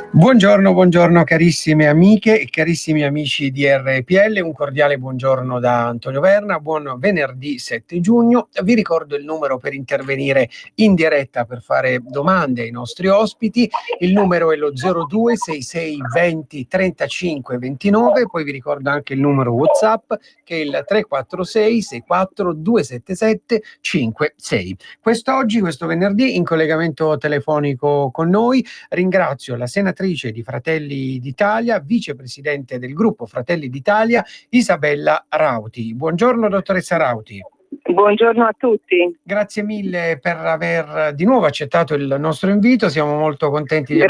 Buongiorno carissime amiche e carissimi amici di RPL, un cordiale buongiorno da Antonio Verna, buon venerdì 7 giugno. Vi ricordo il numero per intervenire in diretta per fare domande ai nostri ospiti, il numero è lo 0266 20 35 29, poi vi ricordo anche il numero WhatsApp che è il 346 64 277 56. Questo venerdì in collegamento telefonico con noi ringrazio la senatrice di Fratelli d'Italia, vicepresidente del gruppo Fratelli d'Italia, Isabella Rauti. Buongiorno dottoressa Rauti. Buongiorno a tutti. Grazie mille per aver di nuovo accettato il nostro invito, siamo molto contenti di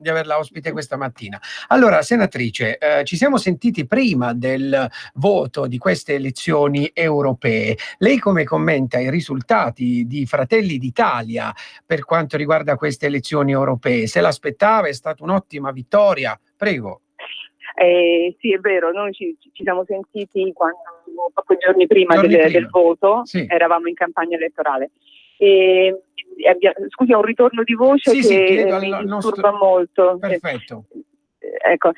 averla ospite questa mattina. Allora, senatrice, ci siamo sentiti prima del voto di queste elezioni europee. Lei come commenta i risultati di Fratelli d'Italia per quanto riguarda queste elezioni europee? Se l'aspettava? È stata un'ottima vittoria? Prego. Sì, è vero, noi ci siamo sentiti pochi giorni prima del voto, sì. Eravamo in campagna elettorale. Scusi, ho un ritorno di voce che mi disturba molto. Perfetto. Ecco,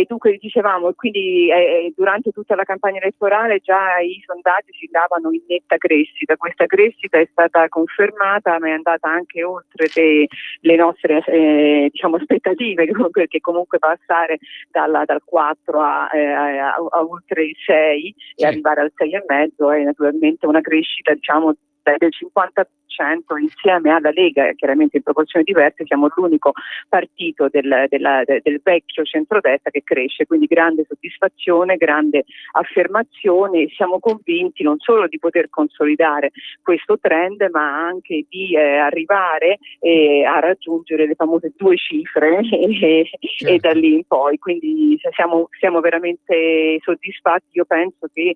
dunque dicevamo, quindi durante tutta la campagna elettorale già i sondaggi ci davano in netta crescita. Questa crescita è stata confermata, ma è andata anche oltre le nostre aspettative, che comunque passare dal 4 a oltre il 6 sì. E arrivare al 6,5 è naturalmente una crescita del 50% insieme alla Lega, chiaramente in proporzioni diverse. Siamo l'unico partito del vecchio centrodestra che cresce, quindi grande soddisfazione, grande affermazione. Siamo convinti non solo di poter consolidare questo trend, ma anche di arrivare a raggiungere le famose 2 cifre certo. E da lì in poi, quindi siamo veramente soddisfatti. Io penso che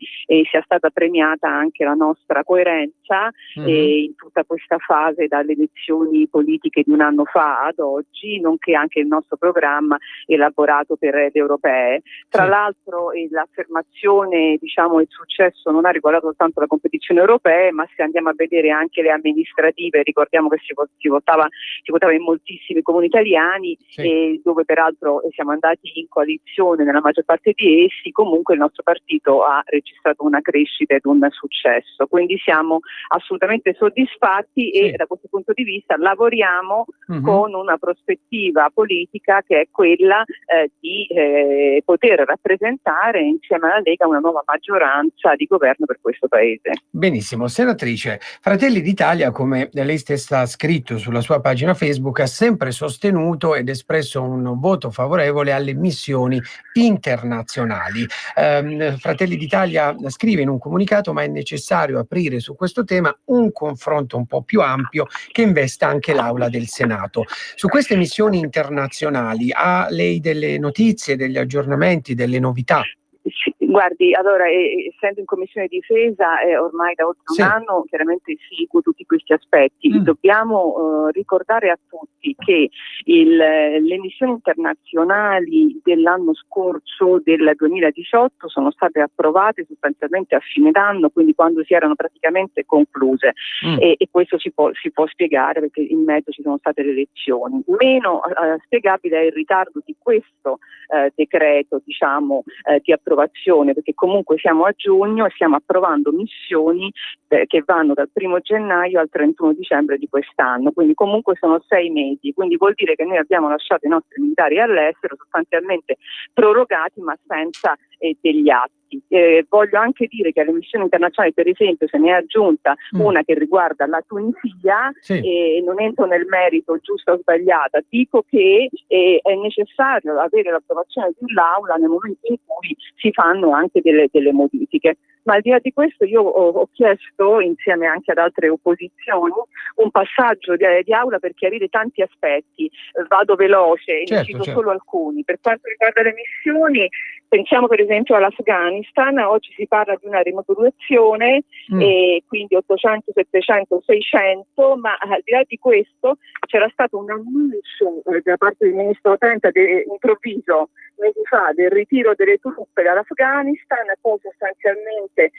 sia stata premiata anche la nostra coerenza in tutta questa fase, dalle elezioni politiche di un anno fa ad oggi, nonché anche il nostro programma elaborato per le europee. Tra l'altro l'affermazione, il successo non ha riguardato soltanto la competizione europea, ma se andiamo a vedere anche le amministrative, ricordiamo che si votava in moltissimi comuni italiani, dove peraltro siamo andati in coalizione nella maggior parte di essi. Comunque il nostro partito ha registrato una crescita ed un successo, quindi siamo assolutamente soddisfatti e da questo punto di vista lavoriamo con una prospettiva politica che è quella di poter rappresentare insieme alla Lega una nuova maggioranza di governo per questo Paese. Benissimo, senatrice, Fratelli d'Italia, come lei stessa ha scritto sulla sua pagina Facebook, ha sempre sostenuto ed espresso un voto favorevole alle missioni internazionali. Fratelli d'Italia scrive in un comunicato: ma è necessario aprire su questo tema un confronto un po' più ampio che investa anche l'Aula del Senato. Su queste missioni internazionali ha lei delle notizie, degli aggiornamenti, delle novità? Sì, guardi, allora essendo in Commissione Difesa ormai da oltre un anno, chiaramente seguo tutti questi aspetti. Dobbiamo ricordare a tutti che le missioni internazionali dell'anno scorso, del 2018, sono state approvate sostanzialmente a fine d'anno, quindi quando si erano praticamente concluse, e questo si può spiegare perché in mezzo ci sono state le elezioni. Meno spiegabile è il ritardo di questo decreto di approvazione, perché comunque siamo a giugno e stiamo approvando missioni che vanno dal 1 gennaio al 31 dicembre di quest'anno, quindi comunque sono 6 mesi, quindi vuol dire che noi abbiamo lasciato i nostri militari all'estero sostanzialmente prorogati ma senza degli atti. Voglio anche dire che alle missioni internazionali, per esempio, se ne è aggiunta una che riguarda la Tunisia, e non entro nel merito giusta o sbagliata, dico che è necessario avere l'approvazione dell'Aula nel momento in cui si fanno anche delle modifiche. Ma al di là di questo io ho chiesto, insieme anche ad altre opposizioni, un passaggio di Aula per chiarire tanti aspetti. Vado veloce e ne cito solo alcuni. Per quanto riguarda le missioni, pensiamo per esempio all'Afghanistan, l'Afghanistan oggi si parla di una rimodulazione, e quindi 800, 700, 600, ma al di là di questo c'era stato un annuncio da parte del ministro Tenta improvviso mesi fa del ritiro delle truppe dall'Afghanistan, poi sostanzialmente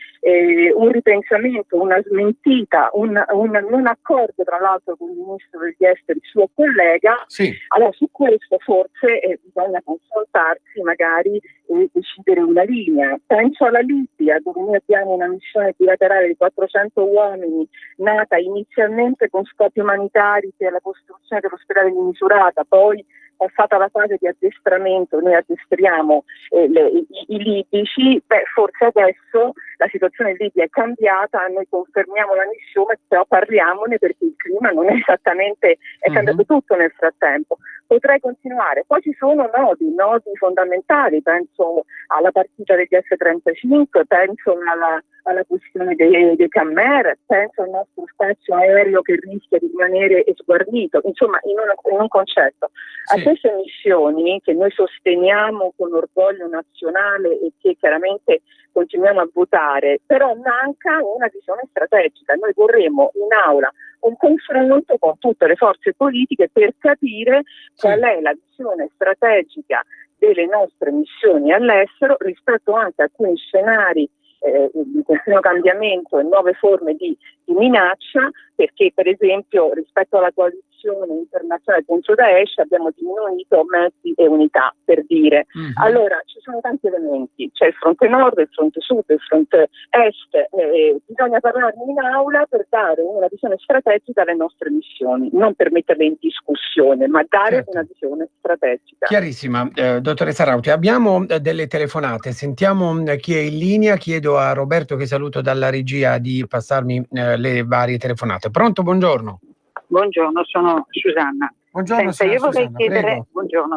un ripensamento, una smentita, un non accordo tra l'altro con il ministro degli esteri, suo collega. Sì. Allora su questo forse bisogna confrontarsi magari e decidere una linea. Penso alla Libia, dove noi abbiamo una missione bilaterale di 400 uomini nata inizialmente con scopi umanitari per la costruzione dell'ospedale di Misurata, poi passata la fase di addestramento, noi addestriamo i libici. Forse adesso la situazione in Libia è cambiata, noi confermiamo la missione, però parliamone perché il clima non è esattamente, è cambiato tutto nel frattempo. Potrei continuare. Poi ci sono nodi fondamentali, penso alla partita degli F-35, penso alla questione dei Cammer, penso al nostro spazio aereo che rischia di rimanere sguarnito, insomma in un concetto. Sì. A queste missioni che noi sosteniamo con orgoglio nazionale e che chiaramente continuiamo a votare, però manca una visione strategica. Noi vorremmo in aula un confronto con tutte le forze politiche per capire qual è la visione strategica delle nostre missioni all'estero rispetto anche a alcuni scenari di continuo cambiamento e nuove forme di minaccia, perché per esempio rispetto alla coalizione internazionale contro Daesh abbiamo diminuito mezzi e unità, per dire. Allora ci sono tanti elementi, c'è il fronte nord, il fronte sud, il fronte est, bisogna parlarne in aula per dare una visione strategica alle nostre missioni, non per metterle in discussione, ma dare una visione strategica. Chiarissima. Dottoressa Rauti, abbiamo delle telefonate, sentiamo chi è in linea. Chiedo a Roberto, che saluto dalla regia, di passarmi le varie telefonate. Pronto, buongiorno. Buongiorno, sono Susanna. Buongiorno, Senta, io vorrei Susanna, chiedere,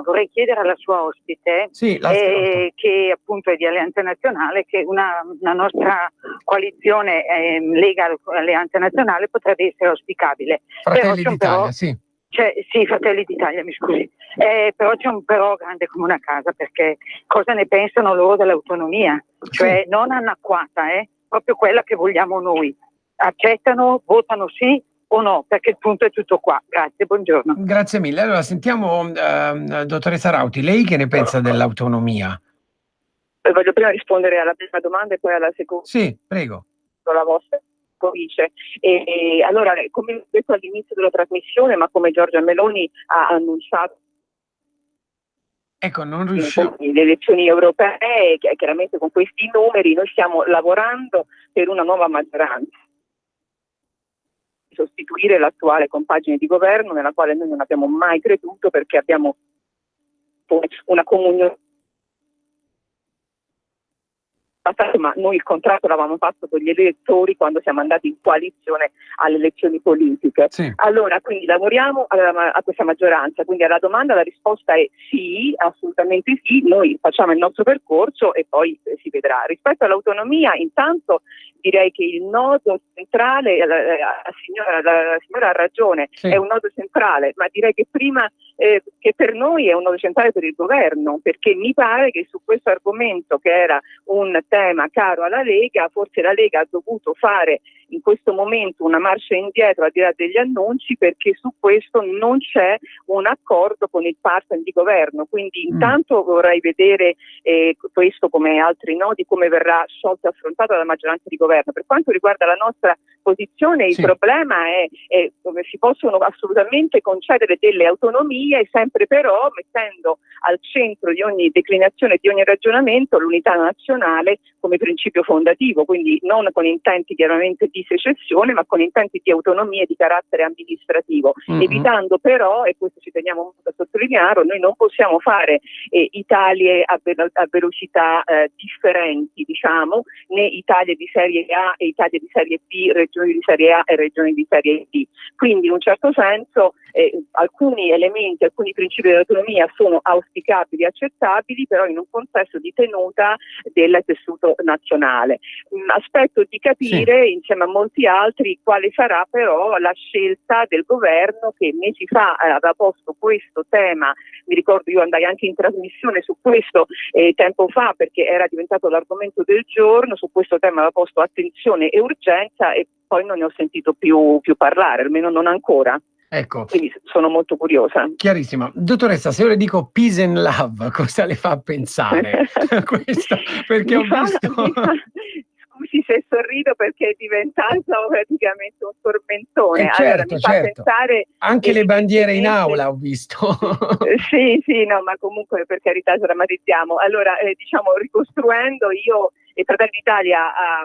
vorrei chiedere alla sua ospite, sì, che appunto è di Alleanza Nazionale, che una nostra coalizione Lega Alleanza Nazionale potrebbe essere auspicabile. Fratelli d'Italia, sì. Sì, Fratelli d'Italia, mi scusi. Però c'è un però grande come una casa, perché cosa ne pensano loro dell'autonomia? Cioè non annacquata, proprio quella che vogliamo noi. Accettano, votano sì o no? Perché il punto è tutto qua. Grazie, buongiorno. Grazie mille. Allora sentiamo, dottoressa Rauti, lei che ne pensa dell'autonomia? Voglio prima rispondere alla prima domanda e poi alla seconda. Sì, prego. La vostra vice. Allora, come ho detto all'inizio della trasmissione, ma come Giorgia Meloni ha annunciato, ecco, non riusciamo. Le elezioni europee, chiaramente con questi numeri noi stiamo lavorando per una nuova maggioranza, sostituire l'attuale compagine di governo nella quale noi non abbiamo mai creduto, perché abbiamo una comunione. Ma noi il contratto l'avevamo fatto con gli elettori quando siamo andati in coalizione alle elezioni politiche. Sì. Allora, quindi lavoriamo a questa maggioranza, quindi alla domanda la risposta è sì, assolutamente sì, noi facciamo il nostro percorso e poi si vedrà. Rispetto all'autonomia, intanto direi che il nodo centrale, la signora ha ragione, sì, è un nodo centrale, ma direi che prima che per noi è un nodo centrale per il governo, perché mi pare che su questo argomento, che era un tema caro alla Lega, forse la Lega ha dovuto fare in questo momento una marcia indietro al di là degli annunci, perché su questo non c'è un accordo con il partner di governo. Quindi intanto vorrei vedere questo, come altri nodi, come verrà sciolto e affrontato dalla maggioranza di governo. Per quanto riguarda la nostra posizione, il problema è come si possono assolutamente concedere delle autonomie, sempre però mettendo al centro di ogni declinazione, di ogni ragionamento, l'unità nazionale come principio fondativo, quindi non con intenti chiaramente di secessione, ma con intenti di autonomia di carattere amministrativo, evitando però, e questo ci teniamo molto a sottolineare, noi non possiamo fare Italie a velocità differenti, diciamo, né Italie di serie A e Italie di serie B, regioni di serie A e regioni di serie B. Quindi in un certo senso alcuni elementi, alcuni principi dell'autonomia sono auspicabili, accettabili, però in un contesto di tenuta del tessuto dell'Istituto Nazionale. Aspetto di capire insieme a molti altri quale sarà però la scelta del governo, che mesi fa aveva posto questo tema. Mi ricordo, io andai anche in trasmissione su questo tempo fa, perché era diventato l'argomento del giorno. Su questo tema aveva posto attenzione e urgenza, e poi non ne ho sentito più parlare, almeno non ancora. Ecco. Quindi sono molto curiosa. Chiarissima. Dottoressa, se io le dico peace and love, cosa le fa pensare? Questo, perché ho visto... Scusi se sorrido, perché è diventato praticamente un tormentone. Certo, allora, mi fa pensare anche le bandiere in aula ho visto. Sì, ma comunque, per carità, drammatizziamo. Allora, diciamo, ricostruendo, io e Fratelli d'Italia ha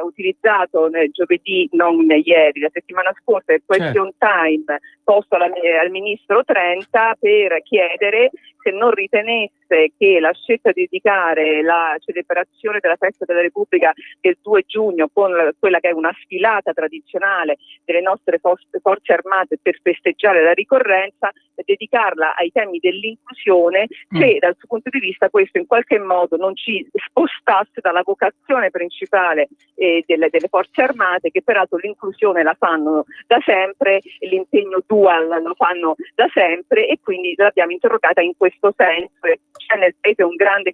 utilizzato giovedì, non ieri, la settimana scorsa, il question time posto al ministro Trenta per chiedere se non ritenesse che la scelta di dedicare la celebrazione della festa della Repubblica del 2 giugno con quella che è una sfilata tradizionale delle nostre forze armate per festeggiare la ricorrenza, dedicarla ai temi dell'inclusione, se dal suo punto di vista questo in qualche modo non ci spostasse dalla vocazione principale delle forze armate, che peraltro l'inclusione la fanno da sempre, l'impegno dual lo fanno da sempre, e quindi l'abbiamo interrogata in questo senso. C'è nel paese un grande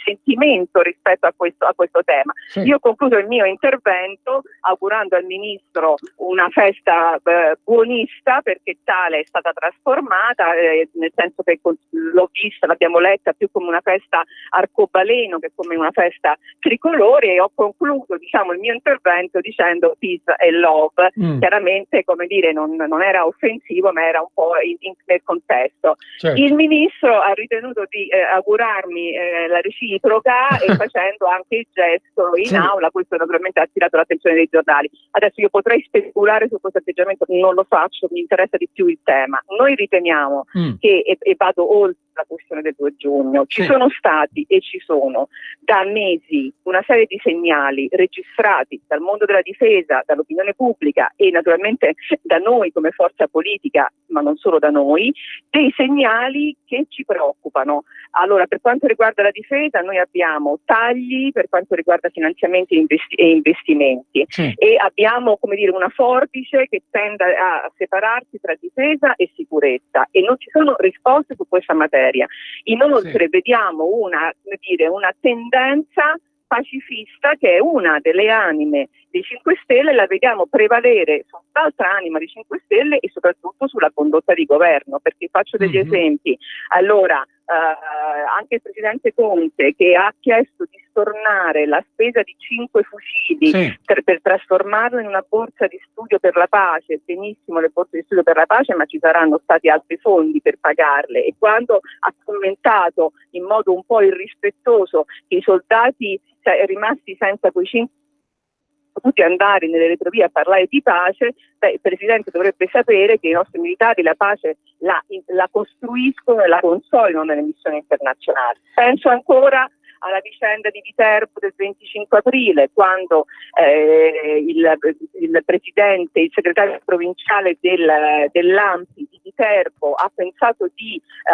sentimento rispetto a questo tema. Io ho concluso il mio intervento augurando al ministro una festa buonista, perché tale è stata trasformata, nel senso che l'ho vista, l'abbiamo letta più come una festa arcobaleno che come una festa tricolore, e ho concluso, diciamo, il mio intervento dicendo peace e love. Chiaramente, come dire, non era offensivo, ma era un po' nel contesto. Il ministro ha ritenuto di augurarmi la reciproca e facendo anche il gesto in aula. Questo naturalmente ha attirato l'attenzione dei giornali. Adesso io potrei speculare su questo atteggiamento, non lo faccio, mi interessa di più il tema. Noi riteniamo che, e vado oltre la questione del 2 giugno, ci sono stati e ci sono da mesi una serie di segnali registrati dal mondo della difesa, dall'opinione pubblica e naturalmente da noi come forza politica, ma non solo da noi, dei segnali che ci preoccupano. Allora, per quanto riguarda la difesa, noi abbiamo tagli per quanto riguarda finanziamenti e investimenti, e abbiamo, come dire, una forbice che tende a separarsi tra difesa e sicurezza, e non ci sono risposte su questa materia. Inoltre vediamo una tendenza pacifista che è una delle anime dei 5 Stelle, la vediamo prevalere sull'altra anima dei 5 Stelle e soprattutto sulla condotta di governo, perché faccio degli esempi. Allora, anche il presidente Conte, che ha chiesto di stornare la spesa di 5 fucili per trasformarlo in una borsa di studio per la pace, benissimo le borse di studio per la pace, ma ci saranno stati altri fondi per pagarle. E quando ha commentato in modo un po' irrispettoso che i soldati rimasti senza quei 5 potuti andare nelle retrovie a parlare di pace, il Presidente dovrebbe sapere che i nostri militari la pace la costruiscono e la consolidano nelle missioni internazionali. Penso ancora alla vicenda di Viterbo del 25 aprile, quando il presidente, il segretario provinciale dell'ANPI di Viterbo ha pensato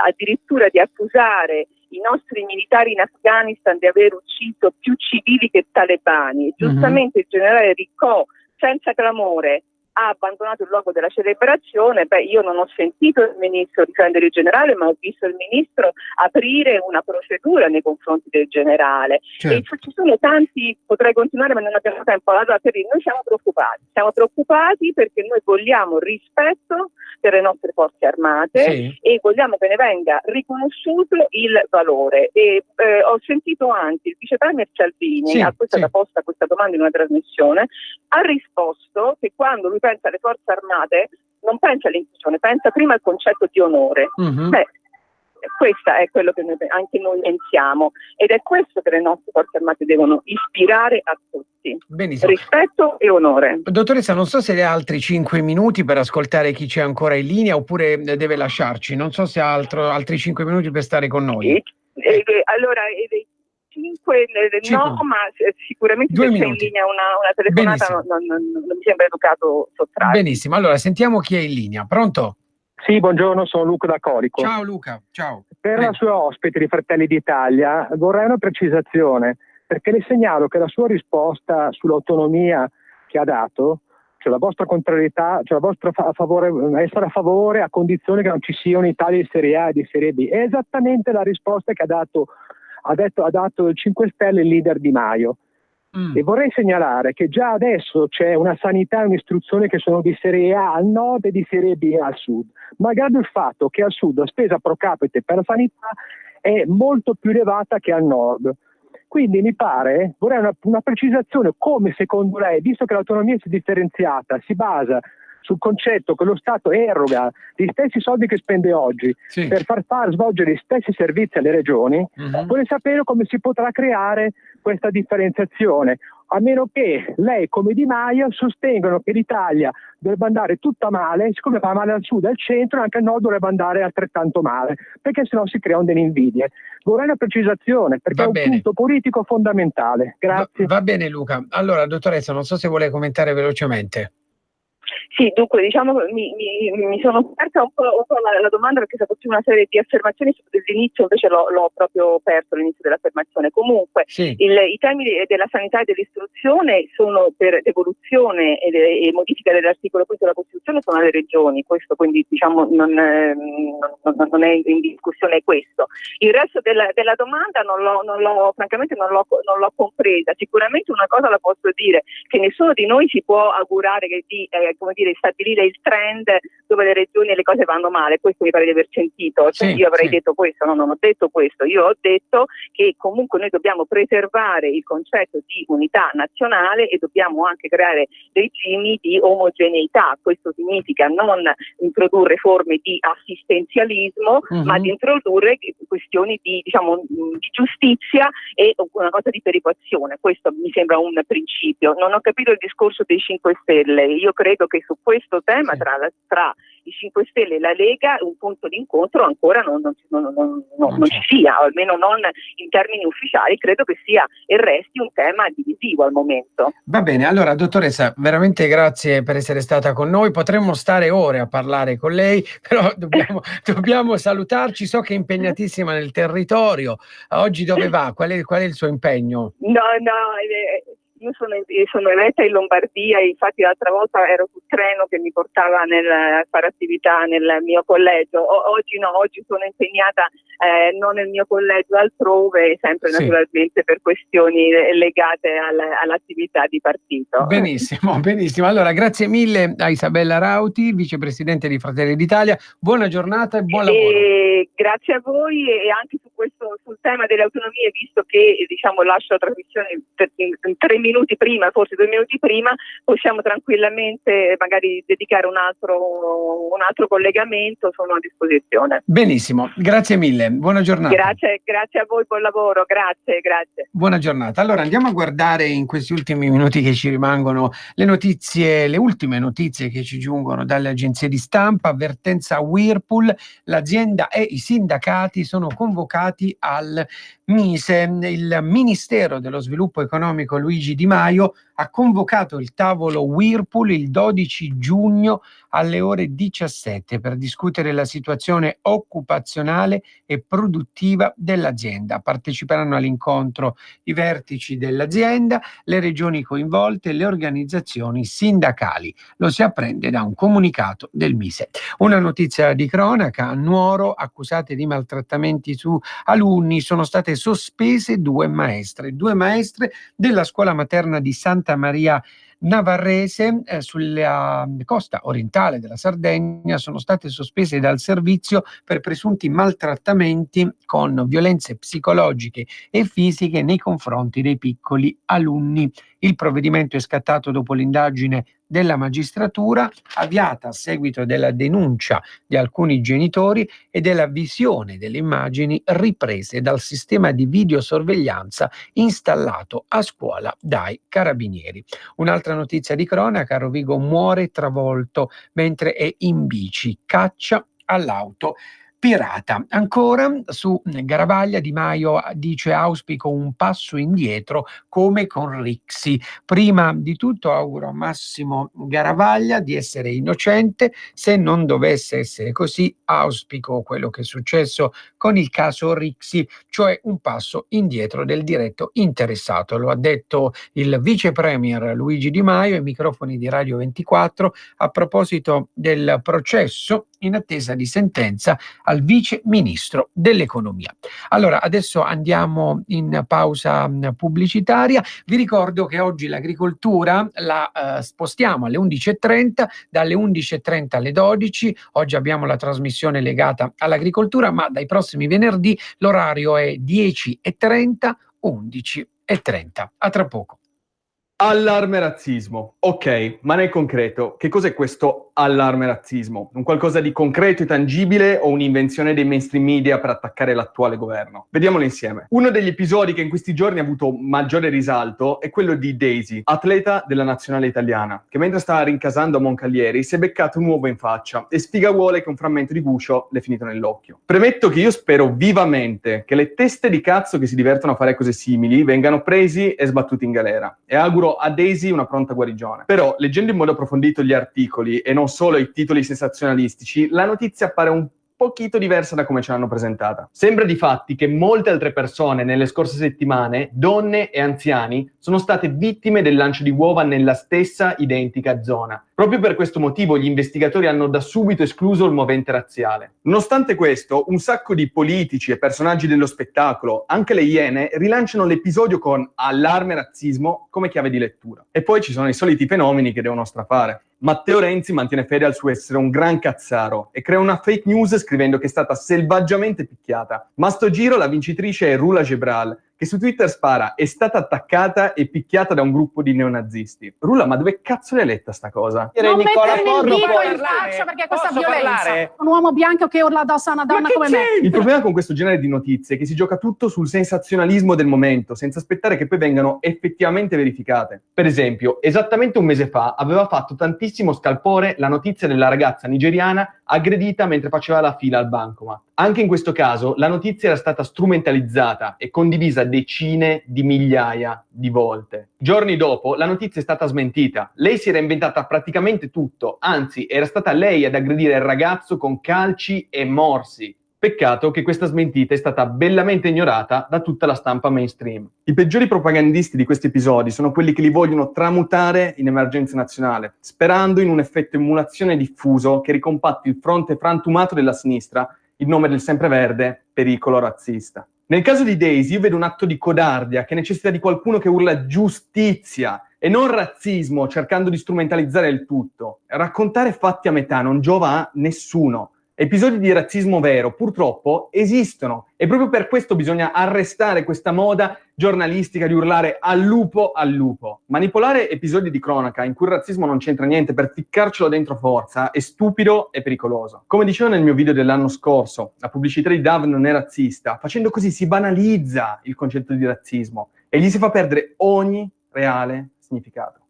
addirittura di accusare i nostri militari in Afghanistan di aver ucciso più civili che talebani. Giustamente il generale Riccò, senza clamore, ha abbandonato il luogo della celebrazione. Io non ho sentito il ministro difendere il generale, ma ho visto il ministro aprire una procedura nei confronti del generale. E ci sono tanti, potrei continuare ma non abbiamo tempo. Allora, noi siamo preoccupati perché noi vogliamo rispetto per le nostre forze armate e vogliamo che ne venga riconosciuto il valore. E ho sentito anche il vice premier Salvini, a cui è stata posta questa domanda in una trasmissione, ha risposto che quando lui pensa alle forze armate non pensa all'inclusione, pensa prima al concetto di onore. Questo è quello che anche noi pensiamo, ed è questo che le nostre forze armate devono ispirare a tutti. Benissimo. Rispetto e onore. Dottoressa, non so se le ha altri 5 minuti per ascoltare chi c'è ancora in linea oppure deve lasciarci. Non so se ha altri 5 minuti per stare con noi. Allora, 5 no, ma sicuramente se c'è in linea una telefonata non mi sembra educato sottrarre. Benissimo, allora sentiamo chi è in linea. Pronto? Sì, buongiorno, sono Luca da Corico. Ciao Luca, ciao. Per la sua ospite di Fratelli d'Italia vorrei una precisazione. perché le segnalo che la sua risposta sull'autonomia che ha dato, cioè la vostra contrarietà, cioè la vostra essere a favore a condizione che non ci sia un'Italia di Serie A e di Serie B, è esattamente la risposta che ha dato il 5 Stelle, il leader Di Maio. E vorrei segnalare che già adesso c'è una sanità e un'istruzione che sono di Serie A al nord e di Serie B al sud, malgrado il fatto che al sud la spesa pro capite per la sanità è molto più elevata che al nord. Quindi mi pare, vorrei una precisazione, come secondo lei, visto che l'autonomia differenziata si basa sul concetto che lo Stato eroga gli stessi soldi che spende oggi per far svolgere gli stessi servizi alle regioni, vorrei sapere come si potrà creare questa differenziazione, a meno che lei come Di Maio sostengano che l'Italia dovrebbe andare tutta male, siccome va male al sud e al centro, anche al nord dovrebbe andare altrettanto male, perché sennò si creano delle invidie. Vorrei una precisazione, perché è un punto politico fondamentale. Grazie. Va bene Luca. Allora, dottoressa, non so se vuole commentare velocemente. Sì, dunque diciamo mi sono persa un po' la domanda, perché se fossi una serie di affermazioni dall'inizio, invece l'ho proprio perso all'inizio dell'affermazione. Comunque i temi della sanità e dell'istruzione sono per devoluzione e modifica dell'articolo 5 della Costituzione sono alle regioni, questo quindi diciamo non è in discussione questo. Il resto della domanda francamente non l'ho compresa. Sicuramente una cosa la posso dire, che nessuno di noi si può augurare che stabilire il trend dove le regioni e le cose vanno male. Questo mi pare di aver sentito. Io avrei detto questo, no, non ho detto questo. Io ho detto che comunque noi dobbiamo preservare il concetto di unità nazionale e dobbiamo anche creare regimi di omogeneità. Questo significa non introdurre forme di assistenzialismo, ma di introdurre questioni di giustizia e una cosa di perequazione. Questo mi sembra un principio. Non ho capito il discorso dei 5 Stelle. Io credo che su questo tema tra i 5 Stelle e la Lega un punto di incontro ancora non ci sia, o almeno non in termini ufficiali. Credo che sia e resti un tema divisivo al momento. Va bene, allora dottoressa, veramente grazie per essere stata con noi. Potremmo stare ore a parlare con lei, però dobbiamo salutarci. So che è impegnatissima nel territorio. Oggi dove va? Qual è il suo impegno? Io sono eletta in Lombardia, infatti l'altra volta ero sul treno che mi portava a fare attività nel mio collegio. Oggi sono impegnata non nel mio collegio, altrove, sempre naturalmente per questioni legate all'attività di partito. Benissimo. Allora, grazie mille a Isabella Rauti, vicepresidente di Fratelli d'Italia. Buona giornata e buon lavoro. Grazie a voi, e anche sul tema delle autonomie, visto che lascio la trasmissione in 3 minuti prima, forse 2 minuti prima, possiamo tranquillamente magari dedicare un altro collegamento, sono a disposizione. Benissimo, grazie mille, buona giornata. Grazie a voi, buon lavoro, grazie. Buona giornata. Allora andiamo a guardare in questi ultimi minuti che ci rimangono le ultime notizie che ci giungono dalle agenzie di stampa. Avvertenza Whirlpool, l'azienda e i sindacati sono convocati al Mise. Il Ministero dello Sviluppo Economico Luigi Di Maio ha convocato il tavolo Whirlpool il 12 giugno alle ore 17 per discutere la situazione occupazionale e produttiva dell'azienda. Parteciperanno all'incontro i vertici dell'azienda, le regioni coinvolte e le organizzazioni sindacali. Lo si apprende da un comunicato del Mise. Una notizia di cronaca: a Nuoro, accusate di maltrattamenti su alunni, sono state sospese 2 maestre della scuola materna di Santa Maria Navarrese sulla costa orientale della Sardegna. Sono state sospese dal servizio per presunti maltrattamenti con violenze psicologiche e fisiche nei confronti dei piccoli alunni. Il provvedimento è scattato dopo l'indagine della magistratura, avviata a seguito della denuncia di alcuni genitori e della visione delle immagini riprese dal sistema di videosorveglianza installato a scuola dai carabinieri. Un'altra notizia di cronaca: a Rovigo muore travolto mentre è in bici, caccia all'auto. pirata. Ancora su Garavaglia Di Maio dice: auspico un passo indietro come con Rixi. Prima di tutto auguro a Massimo Garavaglia di essere innocente. Se non dovesse essere così, auspico quello che è successo con il caso Rixi, cioè un passo indietro del diretto interessato. Lo ha detto il vice premier Luigi Di Maio ai microfoni di Radio 24 a proposito del processo in attesa di sentenza al vice ministro dell'economia. Allora, adesso andiamo in pausa pubblicitaria. Vi ricordo che oggi l'agricoltura la spostiamo alle 11.30, dalle 11.30 alle 12. Oggi abbiamo la trasmissione legata all'agricoltura, ma dai prossimi venerdì l'orario è 10.30, 11.30. A tra poco. Allarme razzismo. Ok, ma nel concreto, che cos'è questo allarme razzismo? Un qualcosa di concreto e tangibile o un'invenzione dei mainstream media per attaccare l'attuale governo? Vediamolo insieme. Uno degli episodi che in questi giorni ha avuto maggiore risalto è quello di Daisy, atleta della nazionale italiana, che mentre stava rincasando a Moncalieri si è beccato un uovo in faccia e sfiga vuole che un frammento di guscio le è finito nell'occhio. Premetto che io spero vivamente che le teste di cazzo che si divertono a fare cose simili vengano presi e sbattuti in galera, e auguro a Daisy una pronta guarigione. Però, leggendo in modo approfondito gli articoli e non solo i titoli sensazionalistici, la notizia appare un pochino diversa da come ce l'hanno presentata. Sembra difatti che molte altre persone nelle scorse settimane, donne e anziani, sono state vittime del lancio di uova nella stessa identica zona. Proprio per questo motivo gli investigatori hanno da subito escluso il movente razziale. Nonostante questo, un sacco di politici e personaggi dello spettacolo, anche le Iene, rilanciano l'episodio con allarme razzismo come chiave di lettura. E poi ci sono i soliti fenomeni che devono strafare. Matteo Renzi mantiene fede al suo essere un gran cazzaro e crea una fake news scrivendo che è stata selvaggiamente picchiata. Ma a sto giro la vincitrice è Rula Gebral, che su Twitter spara: è stata attaccata e picchiata da un gruppo di neonazisti. Rula, ma dove cazzo l'hai letta sta cosa? Non mettermi il dito in faccia, perché questa violenza. Un uomo bianco che urla addosso a una donna come me. Il problema con questo genere di notizie è che si gioca tutto sul sensazionalismo del momento, senza aspettare che poi vengano effettivamente verificate. Per esempio, esattamente un mese fa aveva fatto tantissimo scalpore la notizia della ragazza nigeriana aggredita mentre faceva la fila al bancomat. Anche in questo caso la notizia era stata strumentalizzata e condivisa decine di migliaia di volte. Giorni dopo la notizia è stata smentita. Lei si era inventata praticamente tutto, anzi era stata lei ad aggredire il ragazzo con calci e morsi. Peccato che questa smentita è stata bellamente ignorata da tutta la stampa mainstream. I peggiori propagandisti di questi episodi sono quelli che li vogliono tramutare in emergenza nazionale, sperando in un effetto emulazione diffuso che ricompatti il fronte frantumato della sinistra in nome del sempreverde pericolo razzista. Nel caso di Daisy io vedo un atto di codardia che necessita di qualcuno che urla giustizia e non razzismo, cercando di strumentalizzare il tutto. Raccontare fatti a metà non giova a nessuno. Episodi di razzismo vero, purtroppo, esistono e proprio per questo bisogna arrestare questa moda giornalistica di urlare al lupo al lupo. Manipolare episodi di cronaca in cui il razzismo non c'entra niente per ficcarcelo dentro forza è stupido e pericoloso. Come dicevo nel mio video dell'anno scorso, la pubblicità di Dove non è razzista. Facendo così si banalizza il concetto di razzismo e gli si fa perdere ogni reale significato.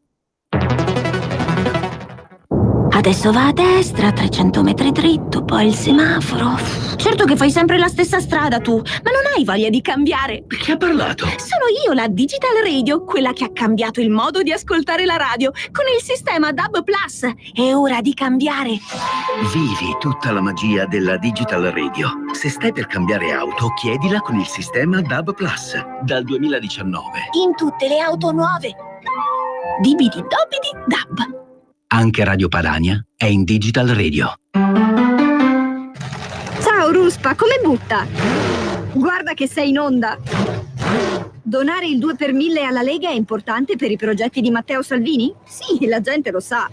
Adesso va a destra, 300 metri dritto, poi il semaforo. Certo che fai sempre la stessa strada tu, ma non hai voglia di cambiare. Chi ha parlato? Sono io, la Digital Radio, quella che ha cambiato il modo di ascoltare la radio con il sistema DAB+. È ora di cambiare. Vivi tutta la magia della Digital Radio. Se stai per cambiare auto, chiedila con il sistema DAB+, dal 2019. In tutte le auto nuove. Dibidi dobidi DAB. Anche Radio Padania è in Digital Radio. Ciao Ruspa, come butta? Guarda che sei in onda. Donare il 2 per 1000 alla Lega è importante per i progetti di Matteo Salvini? Sì, la gente lo sa.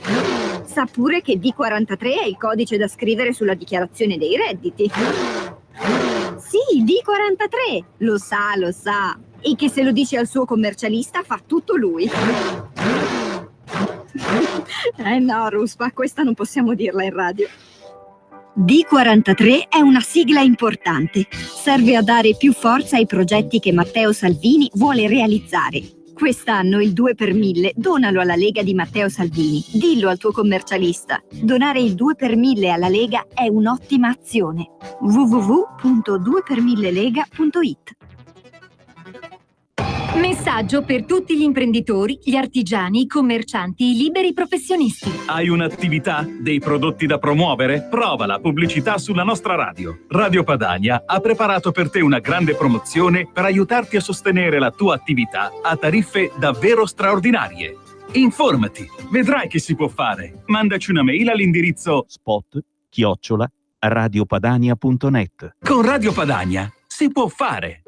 Sa pure che D43 è il codice da scrivere sulla dichiarazione dei redditi. Sì, D43, lo sa. E che se lo dice al suo commercialista fa tutto lui. No, Ruspa, questa non possiamo dirla in radio. D43 è una sigla importante. Serve a dare più forza ai progetti che Matteo Salvini vuole realizzare. Quest'anno il 2 per 1000 donalo alla Lega di Matteo Salvini. Dillo al tuo commercialista. Donare il 2 per 1000 alla Lega è un'ottima azione. www.2per1000lega.it. Messaggio per tutti gli imprenditori, gli artigiani, i commercianti, i liberi professionisti. Hai un'attività? Dei prodotti da promuovere? Prova la pubblicità sulla nostra radio. Radio Padania ha preparato per te una grande promozione per aiutarti a sostenere la tua attività a tariffe davvero straordinarie. Informati, vedrai che si può fare. Mandaci una mail all'indirizzo spot@radiopadania.net. Con Radio Padania si può fare.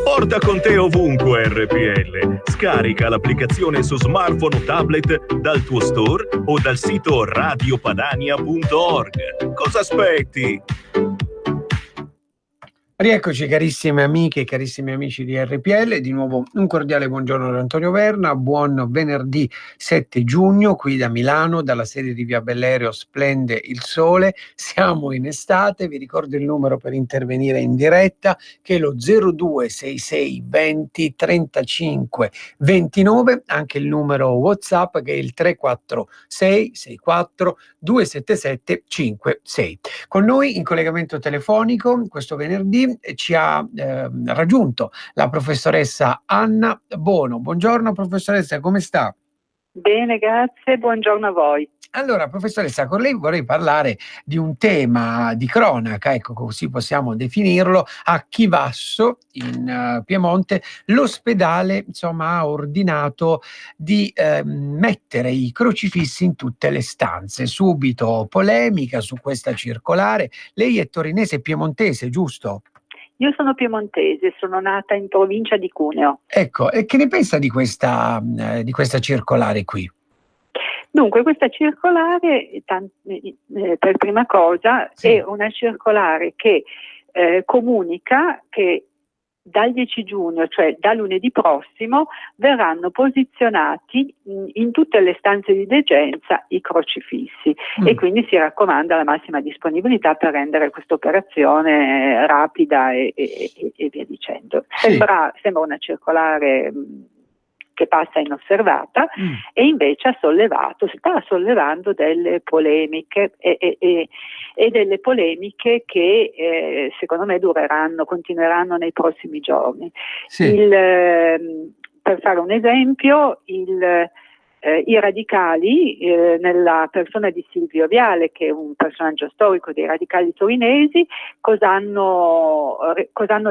Porta con te ovunque RPL. Scarica l'applicazione su smartphone o tablet dal tuo store o dal sito radiopadania.org. Cosa aspetti? Rieccoci carissime amiche e carissimi amici di RPL, di nuovo un cordiale buongiorno da Antonio Verna, buon venerdì 7 giugno qui da Milano, dalla sede di Via Bellerio splende il sole, siamo in estate, vi ricordo il numero per intervenire in diretta che è lo 0266 20 35 29, anche il numero WhatsApp che è il 346 64 277 56. Con noi in collegamento telefonico questo venerdì ci ha raggiunto la professoressa Anna Bono. Buongiorno professoressa, come sta? Bene, grazie, buongiorno a voi. Allora, professoressa, con lei vorrei parlare di un tema di cronaca, ecco, così possiamo definirlo. A Chivasso, in Piemonte, l'ospedale, insomma, ha ordinato di mettere i crocifissi in tutte le stanze. Subito polemica su questa circolare. Lei è torinese e piemontese, giusto? Io sono piemontese, sono nata in provincia di Cuneo. Ecco, e che ne pensa di questa circolare qui? Dunque, questa circolare, per prima cosa, sì, è una circolare che comunica che dal 10 giugno, cioè da lunedì prossimo, verranno posizionati in tutte le stanze di degenza i crocifissi e quindi si raccomanda la massima disponibilità per rendere questa operazione rapida e via dicendo. Sì. Sembra una circolare che passa inosservata e invece sta sollevando delle polemiche e delle polemiche che secondo me continueranno nei prossimi giorni. Sì. Per fare un esempio, i radicali, nella persona di Silvio Viale, che è un personaggio storico dei radicali torinesi, cosa hanno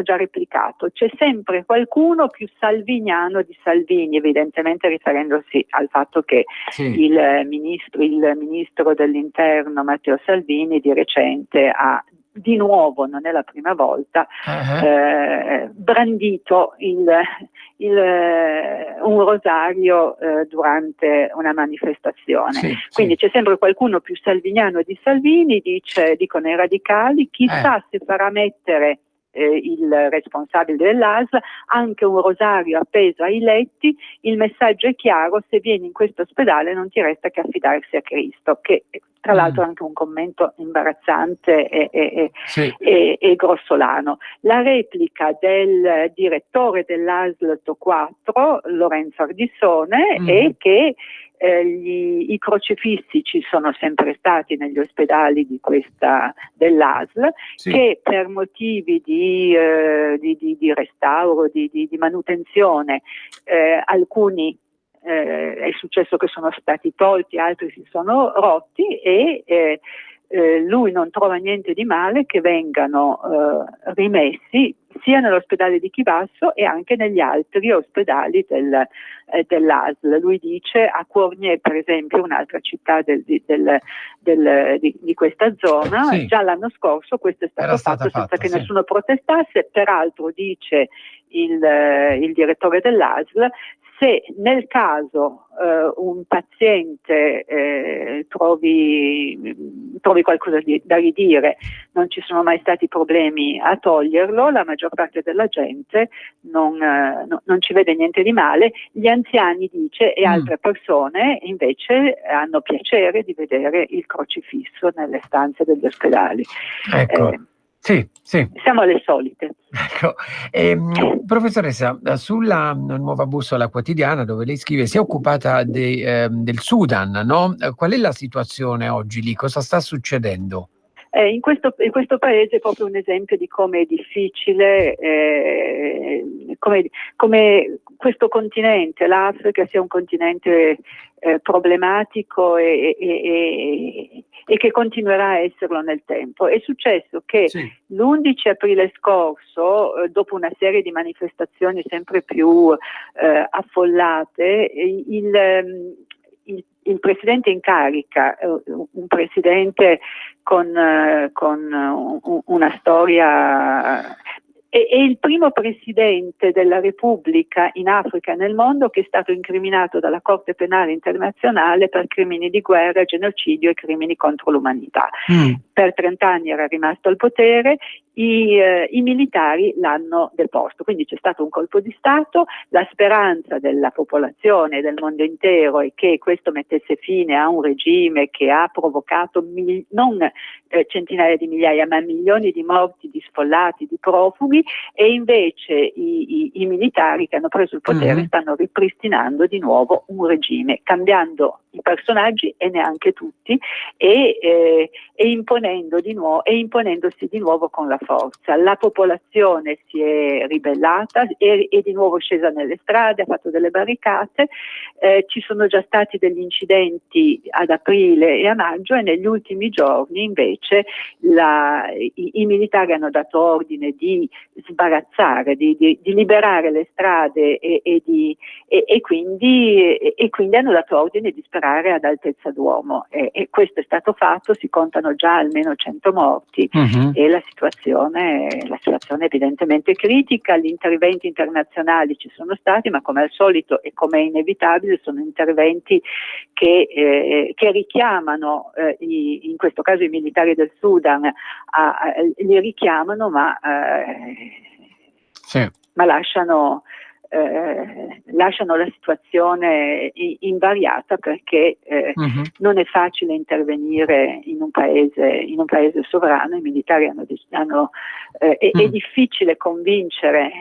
già replicato? C'è sempre qualcuno più salviniano di Salvini, evidentemente riferendosi al fatto che sì, il ministro dell'interno Matteo Salvini di recente ha di nuovo, non è la prima volta, brandito un rosario durante una manifestazione. Sì, quindi c'è sempre qualcuno più salviniano di Salvini, dicono i radicali, chissà se farà mettere il responsabile dell'ASL anche un rosario appeso ai letti. Il messaggio è chiaro: se vieni in questo ospedale non ti resta che affidarsi a Cristo, che tra l'altro è anche un commento imbarazzante e grossolano. La replica del direttore dell'ASL Torquato, Lorenzo Ardissone, è che i crocifissi ci sono sempre stati negli ospedali dell'ASL, sì, che per motivi di restauro, di manutenzione, alcuni è successo che sono stati tolti, altri si sono rotti e lui non trova niente di male che vengano rimessi sia nell'ospedale di Chivasso e anche negli altri ospedali dell'ASL. Lui dice a Cournier, per esempio, un'altra città di questa zona, sì, già l'anno scorso questo è stato fatto senza che nessuno protestasse. Peraltro, dice il direttore dell'ASL, se nel caso un paziente trovi qualcosa da ridire, non ci sono mai stati problemi a toglierlo, la maggior parte della gente non ci vede niente di male. Gli anziani, dice, e altre persone invece hanno piacere di vedere il crocifisso nelle stanze degli ospedali. Ecco. Sì, sì. Siamo alle solite. Ecco, professoressa, sulla Nuova Bussola Quotidiana, dove lei scrive, si è occupata del Sudan, no? Qual è la situazione oggi lì? Cosa sta succedendo? In questo paese è proprio un esempio di come è difficile, come questo continente, l'Africa, sia un continente problematico e che continuerà a esserlo nel tempo. È successo che l'11 aprile scorso, dopo una serie di manifestazioni sempre più affollate, il presidente in carica, un presidente con una storia, è il primo presidente della Repubblica in Africa e nel mondo che è stato incriminato dalla Corte Penale Internazionale per crimini di guerra, genocidio e crimini contro l'umanità. Per 30 anni era rimasto al potere, i militari l'hanno deposto, quindi c'è stato un colpo di Stato. La speranza della popolazione e del mondo intero è che questo mettesse fine a un regime che ha provocato non centinaia di migliaia ma milioni di morti, di sfollati, di profughi, e invece i militari che hanno preso il potere stanno ripristinando di nuovo un regime, cambiando i personaggi e neanche tutti, e imponendosi di nuovo con la forza. La popolazione si è ribellata, è di nuovo scesa nelle strade, ha fatto delle barricate, ci sono già stati degli incidenti ad aprile e a maggio, e negli ultimi giorni invece i militari hanno dato ordine di sbarazzare, di liberare le strade e quindi hanno dato ordine di sparare ad altezza d'uomo, e questo è stato fatto. Si contano già almeno 100 morti e la situazione è evidentemente critica. Gli interventi internazionali ci sono stati, ma come al solito e come è inevitabile sono interventi che richiamano in questo caso i militari del Sudan, li richiamano ma lasciano la situazione invariata, perché non è facile intervenire in un paese sovrano. I militari è difficile convincere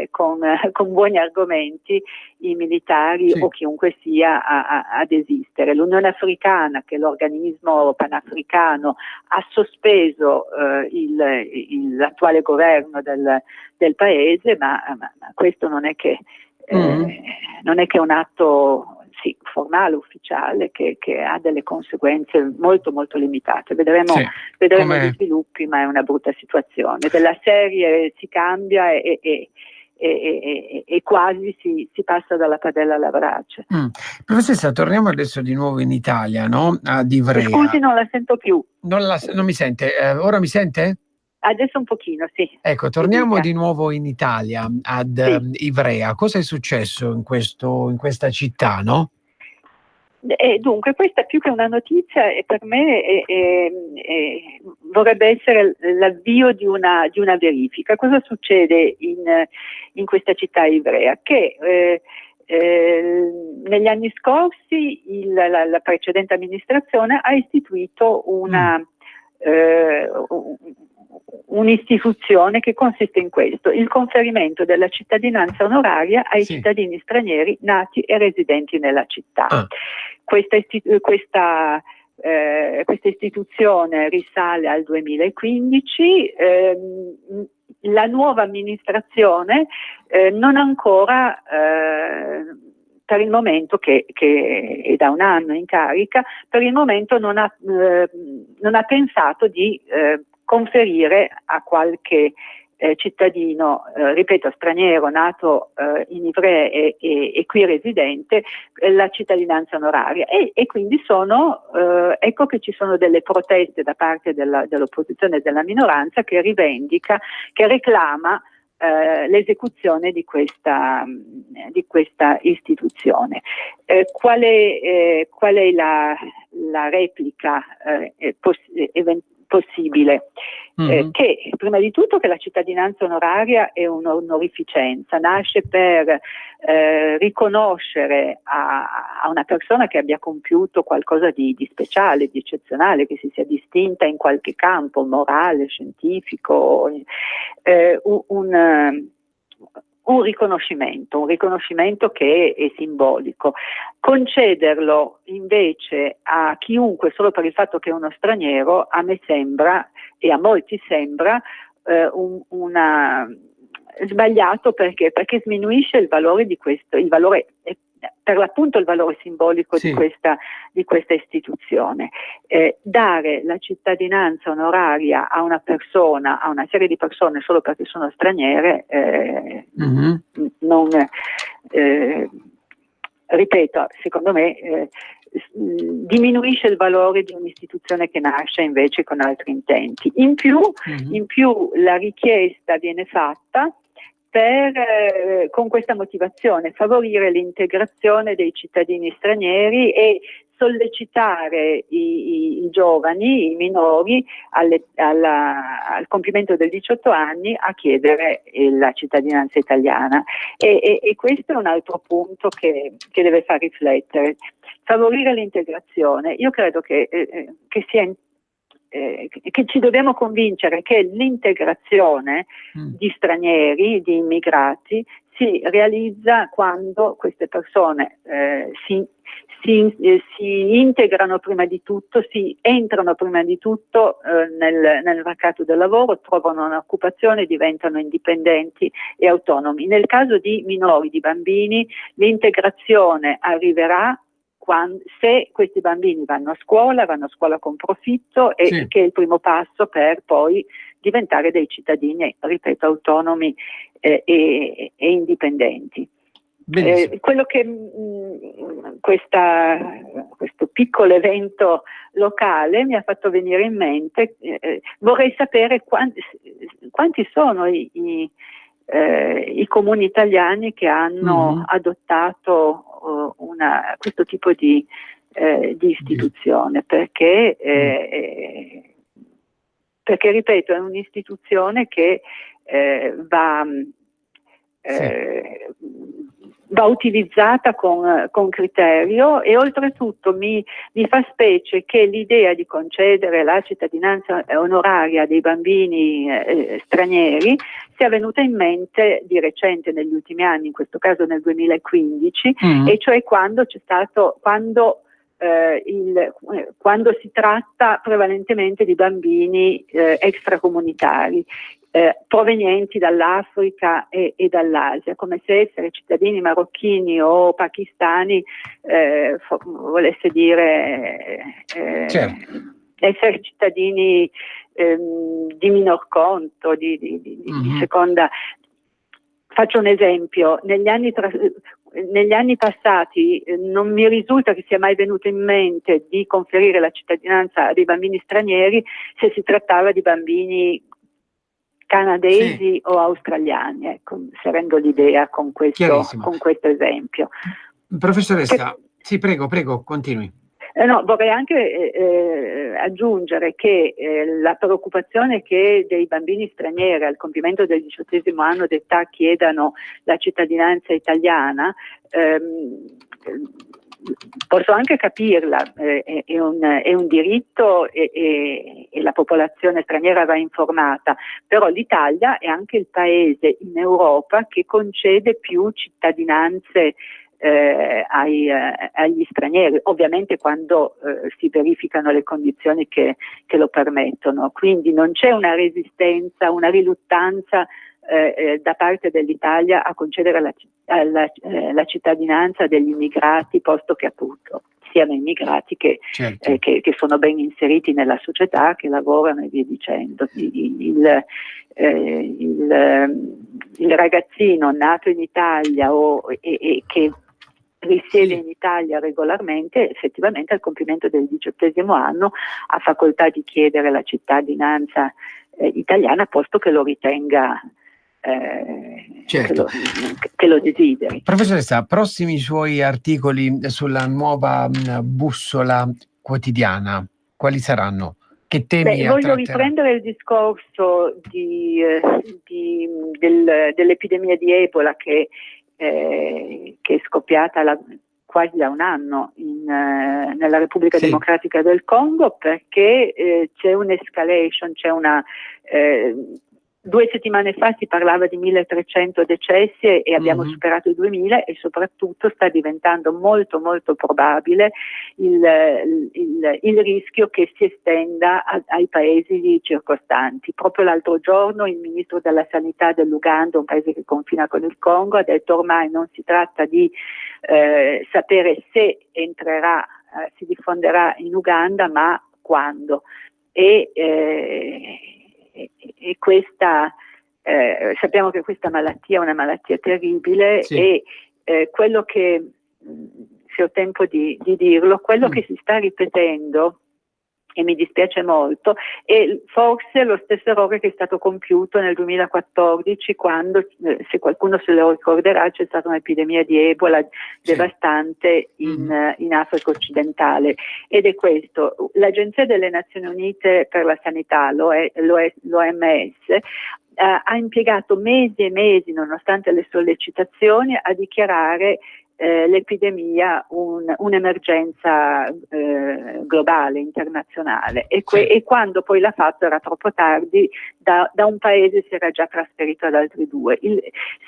con buoni argomenti i militari o chiunque sia a desistere. L'Unione Africana, che è l'organismo panafricano, ha sospeso l'attuale governo del paese, ma questo non è che un atto formale, ufficiale, che ha delle conseguenze molto molto limitate. Vedremo gli sviluppi, ma è una brutta situazione. Della serie si cambia e quasi si passa dalla padella alla brace. Professoressa, torniamo adesso di nuovo in Italia, no? Ad Ivrea. Scusi, non la sento più. Non mi sente? Ora mi sente? Adesso un pochino, sì. Ecco, torniamo di nuovo in Italia, ad Ivrea. Cosa è successo in questa città, no? Dunque, questa più che una notizia, per me vorrebbe essere l'avvio di una verifica. Cosa succede in questa città ivrea? Che negli anni scorsi la precedente amministrazione ha istituito un'istituzione che consiste in questo: il conferimento della cittadinanza onoraria ai cittadini stranieri nati e residenti nella città. Questa istituzione risale al 2015. La nuova amministrazione non ancora, per il momento, che è da un anno in carica, per il momento non ha pensato di conferire a qualche cittadino, ripeto, straniero, nato in Ivrea e qui residente, la cittadinanza onoraria, e quindi ecco che ci sono delle proteste da parte dell'opposizione e della minoranza che reclama l'esecuzione di questa istituzione. Qual è la replica possibile. Che prima di tutto che la cittadinanza onoraria è un'onorificenza, nasce per riconoscere a una persona che abbia compiuto qualcosa di speciale, di eccezionale, che si sia distinta in qualche campo morale, scientifico, un riconoscimento che è simbolico. Concederlo invece a chiunque solo per il fatto che è uno straniero, a me sembra, e a molti sembra, sbagliato, perché sminuisce il valore di questo, il valore, per l'appunto il valore simbolico di questa istituzione. Dare la cittadinanza onoraria a una persona, a una serie di persone solo perché sono straniere, ripeto, secondo me diminuisce il valore di un'istituzione che nasce invece con altri intenti. In più la richiesta viene fatta con questa motivazione: favorire l'integrazione dei cittadini stranieri e sollecitare i giovani, i minori, al compimento dei 18 anni a chiedere la cittadinanza italiana. E questo è un altro punto che deve far riflettere. Favorire l'integrazione. Io credo che ci dobbiamo convincere che l'integrazione di stranieri, di immigrati, si realizza quando queste persone si integrano prima di tutto, si entrano prima di tutto nel mercato del lavoro, trovano un'occupazione, diventano indipendenti e autonomi. Nel caso di minori, di bambini, l'integrazione arriverà se questi bambini vanno a scuola con profitto, e che è il primo passo per poi diventare dei cittadini, ripeto, autonomi e indipendenti. Quello che questo piccolo evento locale mi ha fatto venire in mente, vorrei sapere quanti sono i comuni italiani che hanno adottato questo tipo di istituzione, perché ripeto, è un'istituzione che va utilizzata con criterio, e oltretutto mi fa specie che l'idea di concedere la cittadinanza onoraria dei bambini stranieri sia venuta in mente di recente, negli ultimi anni, in questo caso nel 2015, e cioè quando si tratta prevalentemente di bambini extracomunitari, provenienti dall'Africa e dall'Asia, come se essere cittadini marocchini o pakistani volesse dire essere cittadini di minor conto, di seconda. Faccio un esempio: negli anni passati non mi risulta che sia mai venuto in mente di conferire la cittadinanza dei bambini stranieri se si trattava di bambini canadesi o australiani, ecco, se rendo l'idea con questo esempio. Professoressa, sì, prego, continui. No, vorrei anche aggiungere che la preoccupazione che dei bambini stranieri al compimento del 18° anno d'età chiedano la cittadinanza italiana, posso anche capirla, è un diritto e la popolazione straniera va informata, però l'Italia è anche il paese in Europa che concede più cittadinanze agli stranieri, ovviamente quando si verificano le condizioni che lo permettono. Quindi non c'è una resistenza, una riluttanza da parte dell'Italia a concedere la cittadinanza degli immigrati, posto che appunto siano immigrati che sono ben inseriti nella società, che lavorano e via dicendo. Il ragazzino nato in Italia e che risiede in Italia regolarmente, effettivamente al compimento del 18° anno ha facoltà di chiedere la cittadinanza italiana, posto che lo ritenga che lo desideri. Professoressa, prossimi suoi articoli sulla nuova bussola quotidiana, quali saranno? che temi voglio tratterà? riprendere il discorso dell'epidemia di Ebola che è scoppiata quasi da un anno nella Repubblica Democratica del Congo, perché c'è un'escalation, c'è una 2 settimane fa si parlava di 1300 decessi e abbiamo superato i 2000, e soprattutto sta diventando molto molto probabile il rischio che si estenda ai paesi circostanti. Proprio l'altro giorno il ministro della sanità dell'Uganda, un paese che confina con il Congo, ha detto ormai non si tratta di sapere se entrerà, si diffonderà in Uganda, ma quando. E questa sappiamo che questa malattia è una malattia terribile, e quello che, se ho tempo di dirlo, quello che si sta ripetendo, e mi dispiace molto, e forse lo stesso errore che è stato compiuto nel 2014, quando, se qualcuno se lo ricorderà, c'è stata un'epidemia di Ebola devastante in Africa occidentale, ed è questo: l'Agenzia delle Nazioni Unite per la Sanità, l'OMS, ha impiegato mesi e mesi, nonostante le sollecitazioni, a dichiarare l'epidemia un'emergenza globale, internazionale, e quando poi l'ha fatto era troppo tardi, da un paese si era già trasferito ad altri 2.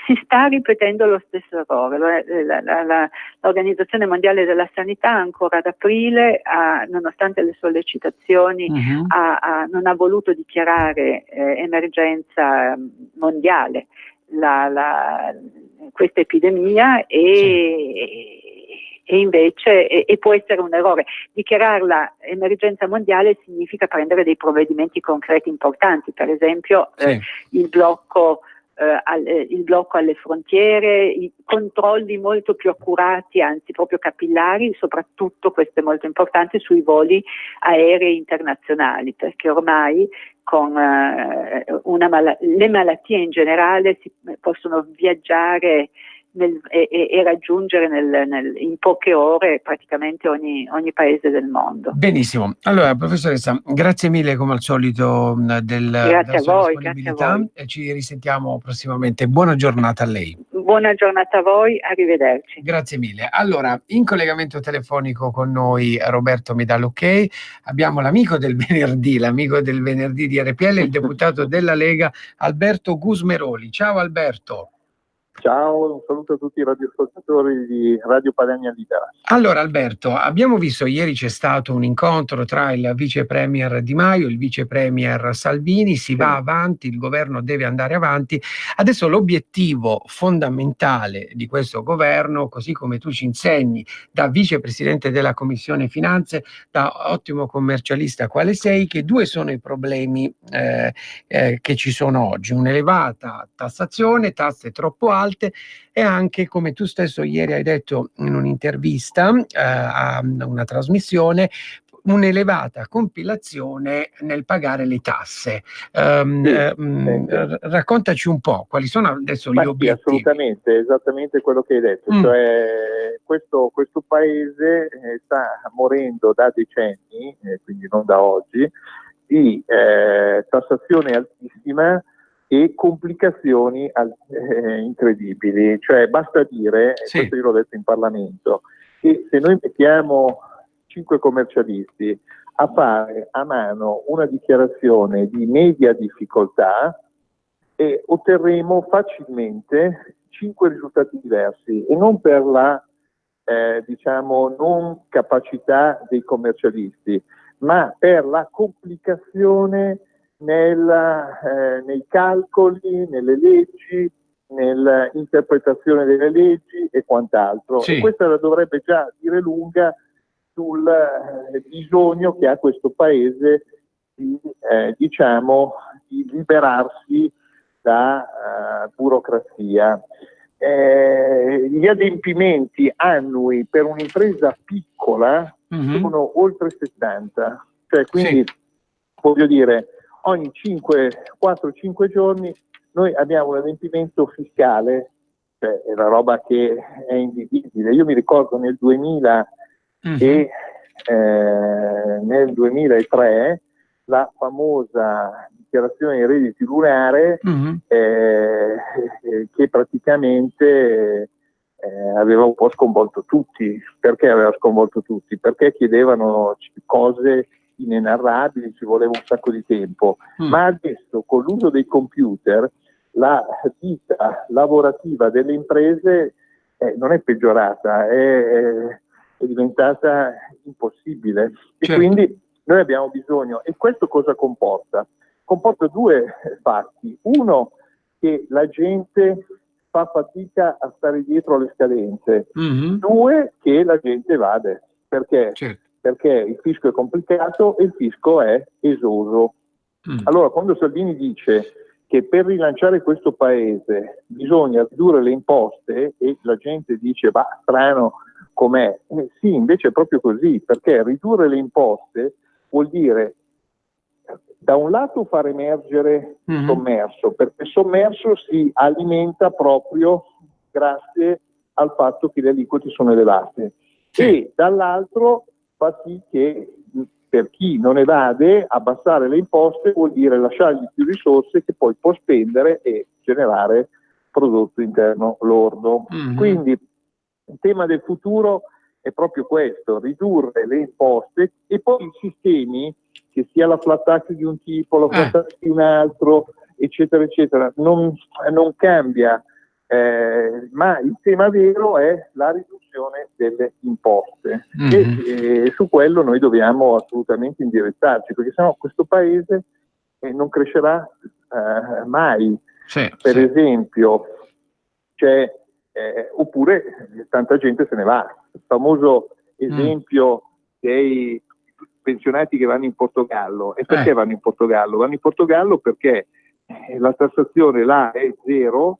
Si sta ripetendo lo stesso errore. L'Organizzazione Mondiale della Sanità ancora ad aprile, nonostante le sollecitazioni, non ha voluto dichiarare emergenza mondiale questa epidemia, e invece può essere un errore. Dichiararla emergenza mondiale significa prendere dei provvedimenti concreti importanti, per esempio il blocco alle frontiere, i controlli molto più accurati, anzi proprio capillari, soprattutto, questo è molto importante, sui voli aerei internazionali, perché ormai con le malattie in generale si possono viaggiare e raggiungere in poche ore praticamente ogni paese del mondo. Benissimo. Allora, professoressa, grazie mille come al solito della sua disponibilità, e ci risentiamo prossimamente. Buona giornata a lei. Buona giornata a voi, arrivederci. Grazie mille. Allora, in collegamento telefonico con noi Roberto mi dà l'ok, abbiamo l'amico del venerdì di RPL, il deputato della Lega Alberto Gusmeroli. Ciao Alberto. Ciao, un saluto a tutti i radioascoltatori di Radio Padania Libera. Allora Alberto, abbiamo visto ieri c'è stato un incontro tra il vice premier Di Maio e il vice premier Salvini, si va avanti, il governo deve andare avanti. Adesso l'obiettivo fondamentale di questo governo, così come tu ci insegni da vicepresidente della Commissione Finanze, da ottimo commercialista quale sei, che 2 sono i problemi che ci sono oggi: un'elevata tassazione, tasse troppo alte, e anche, come tu stesso ieri hai detto in un'intervista a una trasmissione, un'elevata compilazione nel pagare le tasse. Raccontaci un po' quali sono adesso gli obiettivi. Assolutamente, esattamente quello che hai detto, cioè questo paese sta morendo da decenni, quindi non da oggi, di tassazione altissima e complicazioni incredibili. Cioè basta dire, questo io l'ho detto in Parlamento, che se noi mettiamo 5 commercialisti a fare a mano una dichiarazione di media difficoltà, otterremo facilmente 5 risultati diversi, e non per la non capacità dei commercialisti, ma per la complicazione nei calcoli, nelle leggi, nell'interpretazione delle leggi e quant'altro. E questa dovrebbe già dire lunga sul bisogno che ha questo paese di liberarsi da burocrazia. Gli adempimenti annui per un'impresa piccola sono oltre 70, cioè quindi voglio dire, ogni 4-5 giorni noi abbiamo un adempimento fiscale, cioè è la roba che è invivibile. Io mi ricordo nel 2000 e nel 2003 la famosa dichiarazione dei redditi lunare che praticamente aveva un po' sconvolto tutti. Perché aveva sconvolto tutti? Perché chiedevano cose inenarrabili, ci voleva un sacco di tempo, ma adesso con l'uso dei computer la vita lavorativa delle imprese non è peggiorata, è diventata impossibile. E quindi noi abbiamo bisogno, e questo cosa comporta? Comporta due fatti: uno, che la gente fa fatica a stare dietro alle scadenze, due, che la gente evade. Perché? Perché il fisco è complicato e il fisco è esoso. Allora, quando Salvini dice che per rilanciare questo paese bisogna ridurre le imposte, e la gente dice ma strano com'è, sì, invece è proprio così, perché ridurre le imposte vuol dire da un lato far emergere il sommerso, perché il sommerso si alimenta proprio grazie al fatto che le aliquote sono elevate, e dall'altro fa sì che per chi non evade abbassare le imposte vuol dire lasciargli più risorse che poi può spendere e generare prodotto interno lordo. Quindi il tema del futuro è proprio questo: ridurre le imposte, e poi i sistemi, che sia la flat tax di un tipo, la flat tax di un altro, eccetera, eccetera, non cambia, ma il tema vero è la riduzione delle imposte, e su quello noi dobbiamo assolutamente indirizzarci, perché sennò questo paese non crescerà mai. Per esempio, oppure tanta gente se ne va. Il famoso esempio dei pensionati che vanno in Portogallo. E perché vanno in Portogallo? Vanno in Portogallo perché la tassazione là è zero,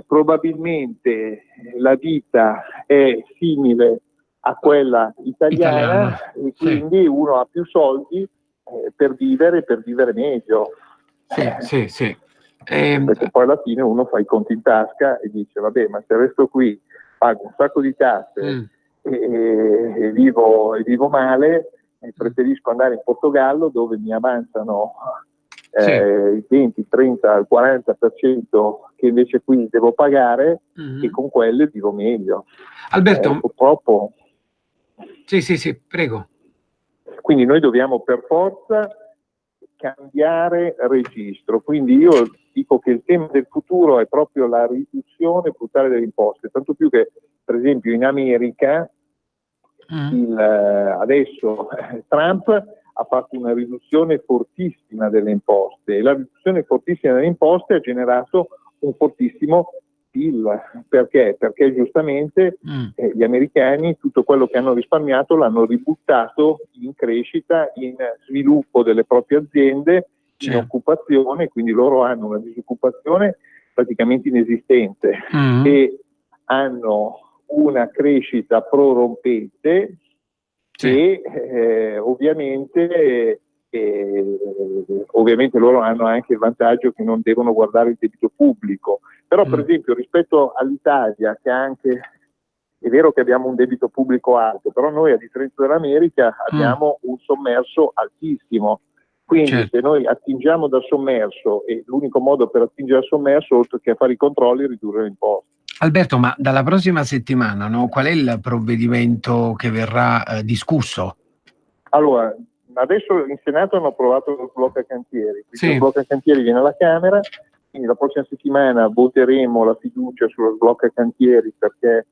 probabilmente la vita è simile a quella italiana, e quindi uno ha più soldi per vivere meglio. Perché poi alla fine uno fa i conti in tasca e dice vabbè, ma se resto qui pago un sacco di tasse e vivo male, preferisco andare in Portogallo dove mi avanzano il 20, 30, il 40% che invece qui devo pagare, e con quelle vivo meglio. Alberto, purtroppo. Sì, prego. Quindi noi dobbiamo per forza cambiare registro. Quindi io dico che il tema del futuro è proprio la riduzione brutale delle imposte, tanto più che per esempio in America adesso Trump ha fatto una riduzione fortissima delle imposte, e la riduzione fortissima delle imposte ha generato un fortissimo PIL. Perché? Perché giustamente gli americani tutto quello che hanno risparmiato l'hanno ributtato in crescita, in sviluppo delle proprie aziende, in occupazione, quindi loro hanno una disoccupazione praticamente inesistente e hanno una crescita prorompente, e ovviamente loro hanno anche il vantaggio che non devono guardare il debito pubblico. Però per esempio rispetto all'Italia, che anche è vero che abbiamo un debito pubblico alto, però noi a differenza dell'America abbiamo un sommerso altissimo. Quindi se noi attingiamo dal sommerso, e l'unico modo per attingere dal sommerso, oltre che a fare i controlli, è ridurre le imposte. Alberto, ma dalla prossima settimana, no, qual è il provvedimento che verrà discusso? Allora, adesso in Senato hanno approvato lo sblocca cantieri, quindi lo sblocca cantieri viene alla Camera, quindi la prossima settimana voteremo la fiducia sullo sblocca cantieri, perché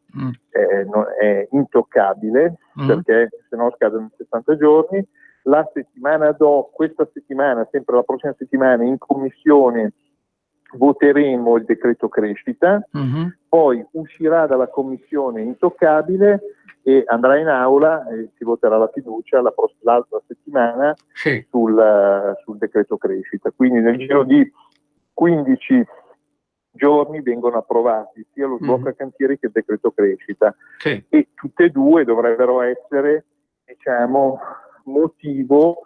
è intoccabile, perché se no scadono in 60 giorni. La settimana questa settimana, sempre la prossima settimana, in commissione voteremo il decreto crescita, poi uscirà dalla commissione intoccabile e andrà in aula e si voterà la fiducia l'altra settimana sul decreto crescita. Quindi nel giro di 15 giorni vengono approvati sia lo sblocca cantieri che il decreto crescita, e tutte e due dovrebbero essere, diciamo, motivo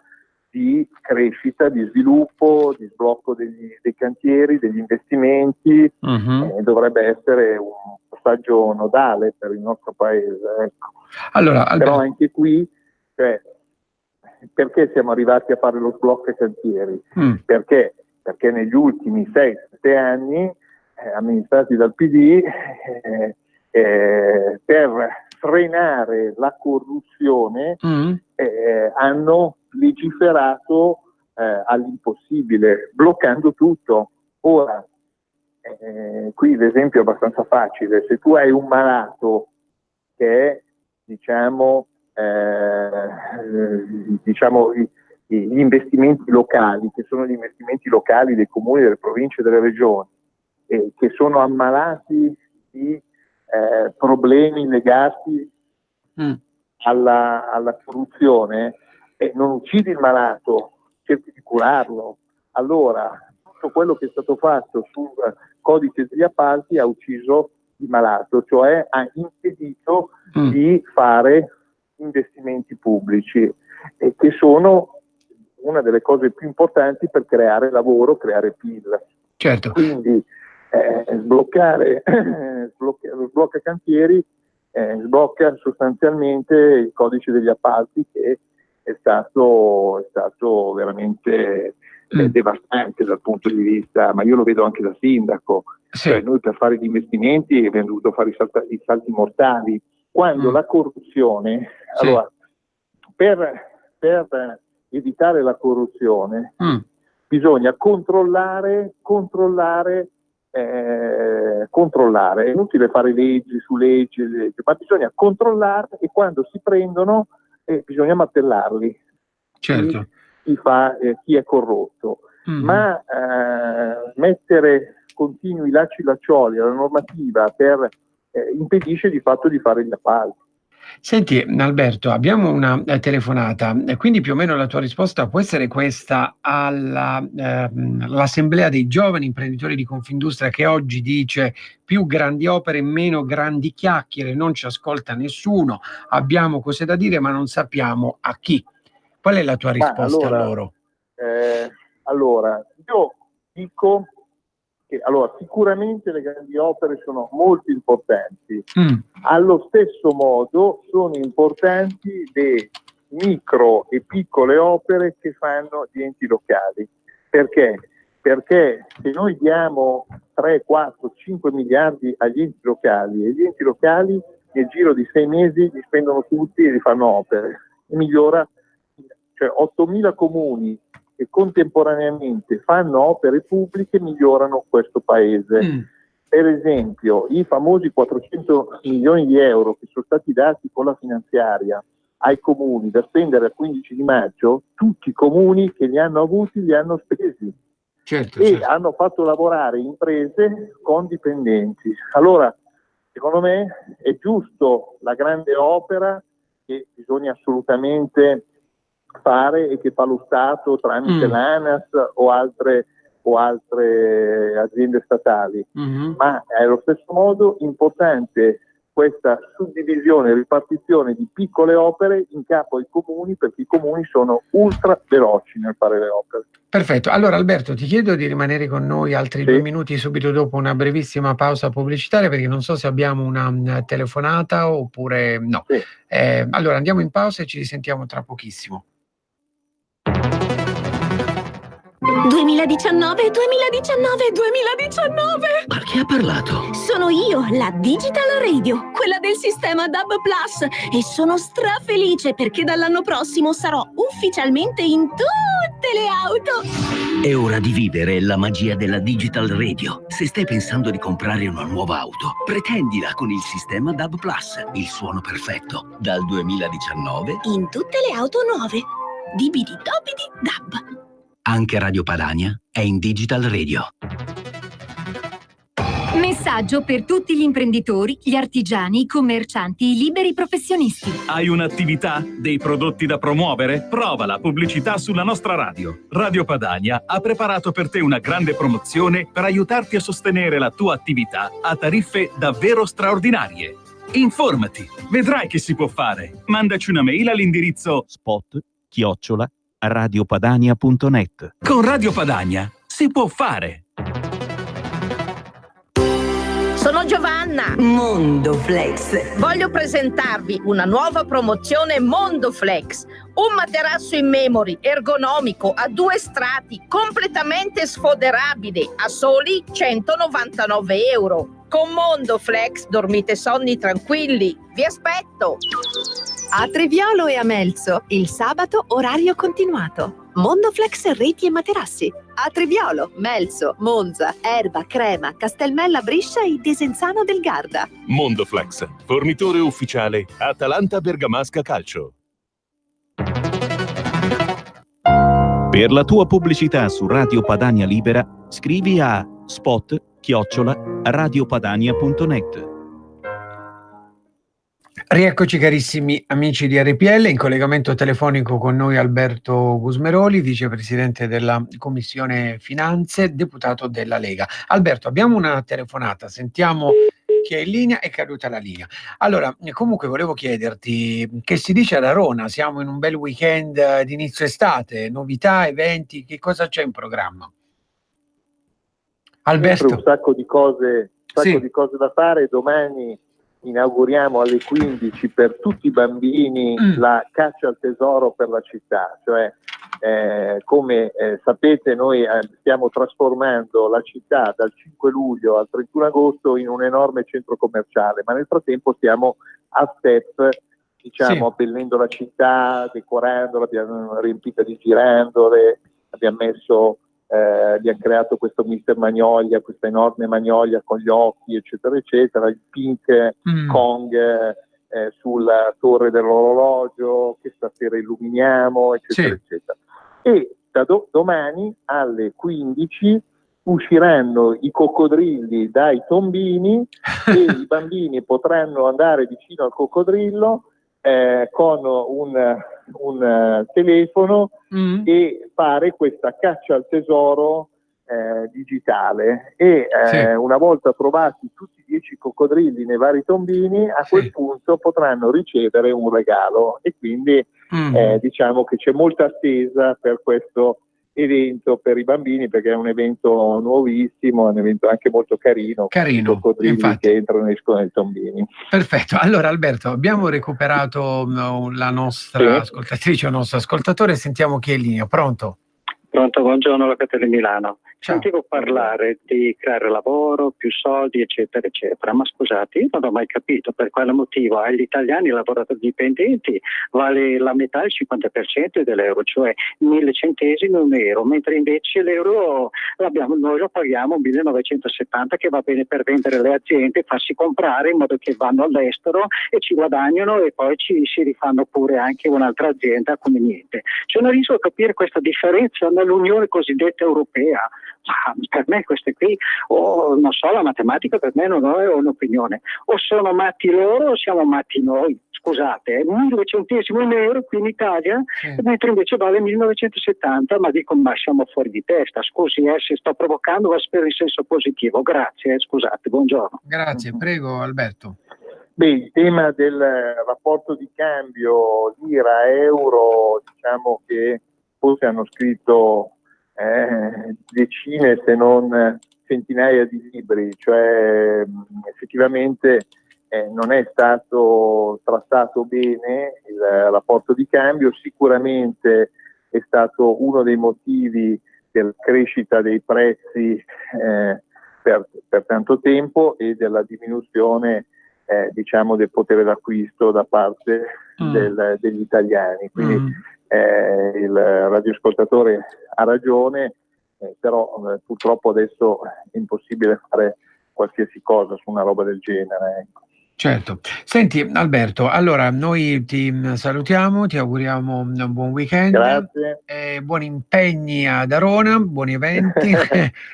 di crescita, di sviluppo, di sblocco dei cantieri, degli investimenti. Dovrebbe essere un passaggio nodale per il nostro paese. Ecco. Allora, però anche qui perché siamo arrivati a fare lo sblocca cantieri? Perché negli ultimi 6-7 anni, amministrati dal PD, per frenare la corruzione hanno legiferato all'impossibile, bloccando tutto. Ora, qui l'esempio è abbastanza facile: se tu hai un malato che è, diciamo gli investimenti locali, che sono gli investimenti locali dei comuni, delle province e delle regioni, che sono ammalati di problemi legati alla corruzione, non uccidi il malato, cerchi di curarlo. Allora, tutto quello che è stato fatto sul codice degli appalti ha ucciso il malato, cioè ha impedito di fare investimenti pubblici, che sono una delle cose più importanti per creare lavoro, creare PIL. Certo. Quindi sbloccare lo sblocca cantieri sblocca sostanzialmente il codice degli appalti, che è stato veramente devastante dal punto di vista, ma io lo vedo anche da sindaco. Sì. Cioè, noi per fare gli investimenti abbiamo dovuto fare i salti mortali, quando la corruzione, Sì. allora, per evitare la corruzione bisogna controllare, è inutile fare leggi su leggi, ma bisogna controllare, e quando si prendono bisogna martellarli. Certo. Chi è corrotto, ma mettere continui lacci-laccioli alla normativa impedisce di fatto di fare gli appalti. Senti Alberto, abbiamo una telefonata, quindi più o meno la tua risposta può essere questa all'assemblea dei giovani imprenditori di Confindustria, che oggi dice: più grandi opere, meno grandi chiacchiere, non ci ascolta nessuno, abbiamo cose da dire ma non sappiamo a chi. Qual è la tua risposta a loro? Allora, io dico che sicuramente le grandi opere sono molto importanti, allo stesso modo sono importanti le micro e piccole opere che fanno gli enti locali. Perché? Perché se noi diamo 3, 4, 5 miliardi agli enti locali, e gli enti locali nel giro di 6 mesi li spendono tutti e li fanno opere, e migliora, cioè 8.000 comuni che contemporaneamente fanno opere pubbliche migliorano questo paese. Per esempio, i famosi 400 milioni di euro che sono stati dati con la finanziaria ai comuni da spendere al 15 di maggio, tutti i comuni che li hanno avuti li hanno spesi. Certo. Hanno fatto lavorare imprese con dipendenti. Allora, secondo me è giusto la grande opera che bisogna assolutamente fare e che fa lo Stato tramite l'ANAS o altre aziende statali, ma è allo stesso modo importante questa suddivisione e ripartizione di piccole opere in capo ai comuni, perché i comuni sono ultra veloci nel fare le opere. Perfetto, allora Alberto ti chiedo di rimanere con noi altri 2 minuti subito dopo una brevissima pausa pubblicitaria, perché non so se abbiamo una telefonata oppure no. Allora andiamo in pausa e ci risentiamo tra pochissimo. 2019. Ma chi ha parlato? Sono io, la Digital Radio, quella del sistema DAB+, e sono strafelice perché dall'anno prossimo sarò ufficialmente in tutte le auto. È ora di vivere la magia della Digital Radio. Se stai pensando di comprare una nuova auto, pretendila con il sistema DAB+, il suono perfetto. Dal 2019 in tutte le auto nuove. Dibidi-dobidi DAB. Anche Radio Padania è in Digital Radio. Messaggio per tutti gli imprenditori, gli artigiani, i commercianti, i liberi professionisti. Hai un'attività? Dei prodotti da promuovere? Prova la pubblicità sulla nostra radio. Radio Padania ha preparato per te una grande promozione per aiutarti a sostenere la tua attività a tariffe davvero straordinarie. Informati, vedrai che si può fare. Mandaci una mail all'indirizzo spot@radiopadania.net. Con Radio Padania si può fare. sono Giovanna. Mondoflex. Voglio presentarvi una nuova promozione Mondoflex. Un materasso in memory, ergonomico, a 2 strati, completamente sfoderabile, a soli 199 euro. Con Mondoflex dormite sonni tranquilli. Vi aspetto! A Treviolo e a Melzo, il sabato orario continuato. Mondoflex reti e materassi. A Treviolo, Melzo, Monza, Erba, Crema, Castelmella, Brescia e Desenzano del Garda. Mondoflex, fornitore ufficiale Atalanta Bergamasca Calcio. Per la tua pubblicità su Radio Padania Libera, scrivi a spot@radiopadania.net. Rieccoci carissimi amici di RPL, in collegamento telefonico con noi Alberto Gusmeroli, vicepresidente della Commissione Finanze, deputato della Lega. Alberto, abbiamo una telefonata, sentiamo chi è in linea. È caduta la linea. Allora, comunque volevo chiederti che si dice ad Arona, siamo in un bel weekend di inizio estate, novità, eventi, che cosa c'è in programma? Alberto? Sempre un sacco di cose da fare. Domani inauguriamo alle 15 per tutti i bambini la caccia al tesoro per la città, cioè come sapete noi stiamo trasformando la città dal 5 luglio al 31 agosto in un enorme centro commerciale, ma nel frattempo stiamo a step, diciamo, abbellendo la città, decorandola, abbiamo riempita di girandole, abbiamo creato questo Mister Magnolia, questa enorme magnolia con gli occhi, eccetera, eccetera, il Pink Kong sulla torre dell'orologio che stasera illuminiamo, eccetera, eccetera. E da domani alle 15 usciranno i coccodrilli dai tombini e i bambini potranno andare vicino al coccodrillo con un telefono e fare questa caccia al tesoro digitale e una volta trovati tutti i 10 coccodrilli nei vari tombini, a quel punto potranno ricevere un regalo e quindi diciamo che c'è molta attesa per questo evento per i bambini, perché è un evento nuovissimo, è un evento anche molto carino, i coccodrilli che entrano e escono dai tombini. Perfetto. Allora Alberto, abbiamo recuperato la nostra ascoltatrice o il nostro ascoltatore, sentiamo chi è in linea. Pronto? Pronto, buongiorno, Locatelli Milano. Sentivo parlare di creare lavoro, più soldi, eccetera, eccetera. Ma scusate, io non ho mai capito per quale motivo agli italiani lavoratori dipendenti vale la metà, il 50% dell'euro, cioè 1000 centesimi un euro, mentre invece l'euro noi lo paghiamo 1970, che va bene per vendere le aziende, farsi comprare in modo che vanno all'estero e ci guadagnano e poi si rifanno pure anche un'altra azienda come niente. Cioè non riesco a capire questa differenza nell'Unione cosiddetta europea. Ma per me queste qui, non so, la matematica per me non è un'opinione. O sono matti loro o siamo matti noi. Scusate, 1.000 centesimi un euro qui in Italia, mentre invece vale 1970, ma dico, ma siamo fuori di testa. Scusi se sto provocando, ma spero in senso positivo. Grazie, scusate, buongiorno. Grazie, prego Alberto. Beh, il tema del rapporto di cambio lira-euro, diciamo che forse hanno scritto decine se non centinaia di libri, cioè effettivamente non è stato trattato bene il rapporto di cambio, sicuramente è stato uno dei motivi della crescita dei prezzi per tanto tempo e della diminuzione diciamo del potere d'acquisto da parte degli italiani. Quindi il radioascoltatore ha ragione, però purtroppo adesso è impossibile fare qualsiasi cosa su una roba del genere. Certo. Senti Alberto, allora noi ti salutiamo, ti auguriamo un buon weekend. Grazie. Buoni impegni ad Arona, buoni eventi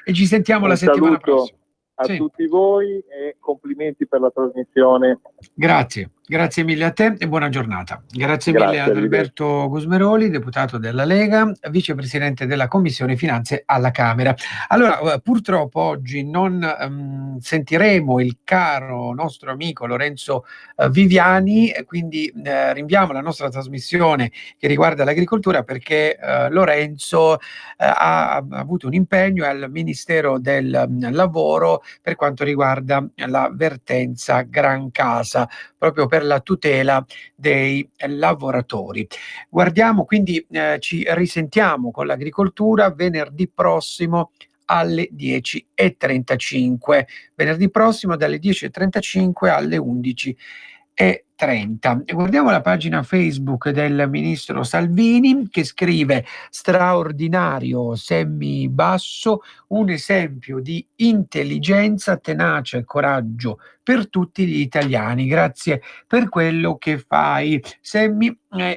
e ci sentiamo la settimana prossima. A tutti voi e complimenti per la trasmissione. Grazie. Grazie mille a te e buona giornata. Grazie mille ad Alberto Gusmeroli, deputato della Lega, vicepresidente della Commissione Finanze alla Camera. Allora, purtroppo oggi non sentiremo il caro nostro amico Lorenzo Viviani, quindi rinviamo la nostra trasmissione che riguarda l'agricoltura perché Lorenzo ha avuto un impegno al Ministero del Lavoro per quanto riguarda la vertenza Gran Casa, proprio per la tutela dei lavoratori. Guardiamo quindi, ci risentiamo con l'agricoltura venerdì prossimo alle 10:35. Venerdì prossimo dalle 10:35 alle 11:30. E guardiamo la pagina Facebook del ministro Salvini che scrive: straordinario Semmi Basso, un esempio di intelligenza, tenacia e coraggio per tutti gli italiani. Grazie per quello che fai, Semmi.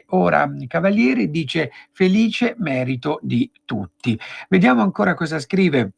Ora Cavalieri dice: felice merito di tutti. Vediamo ancora cosa scrive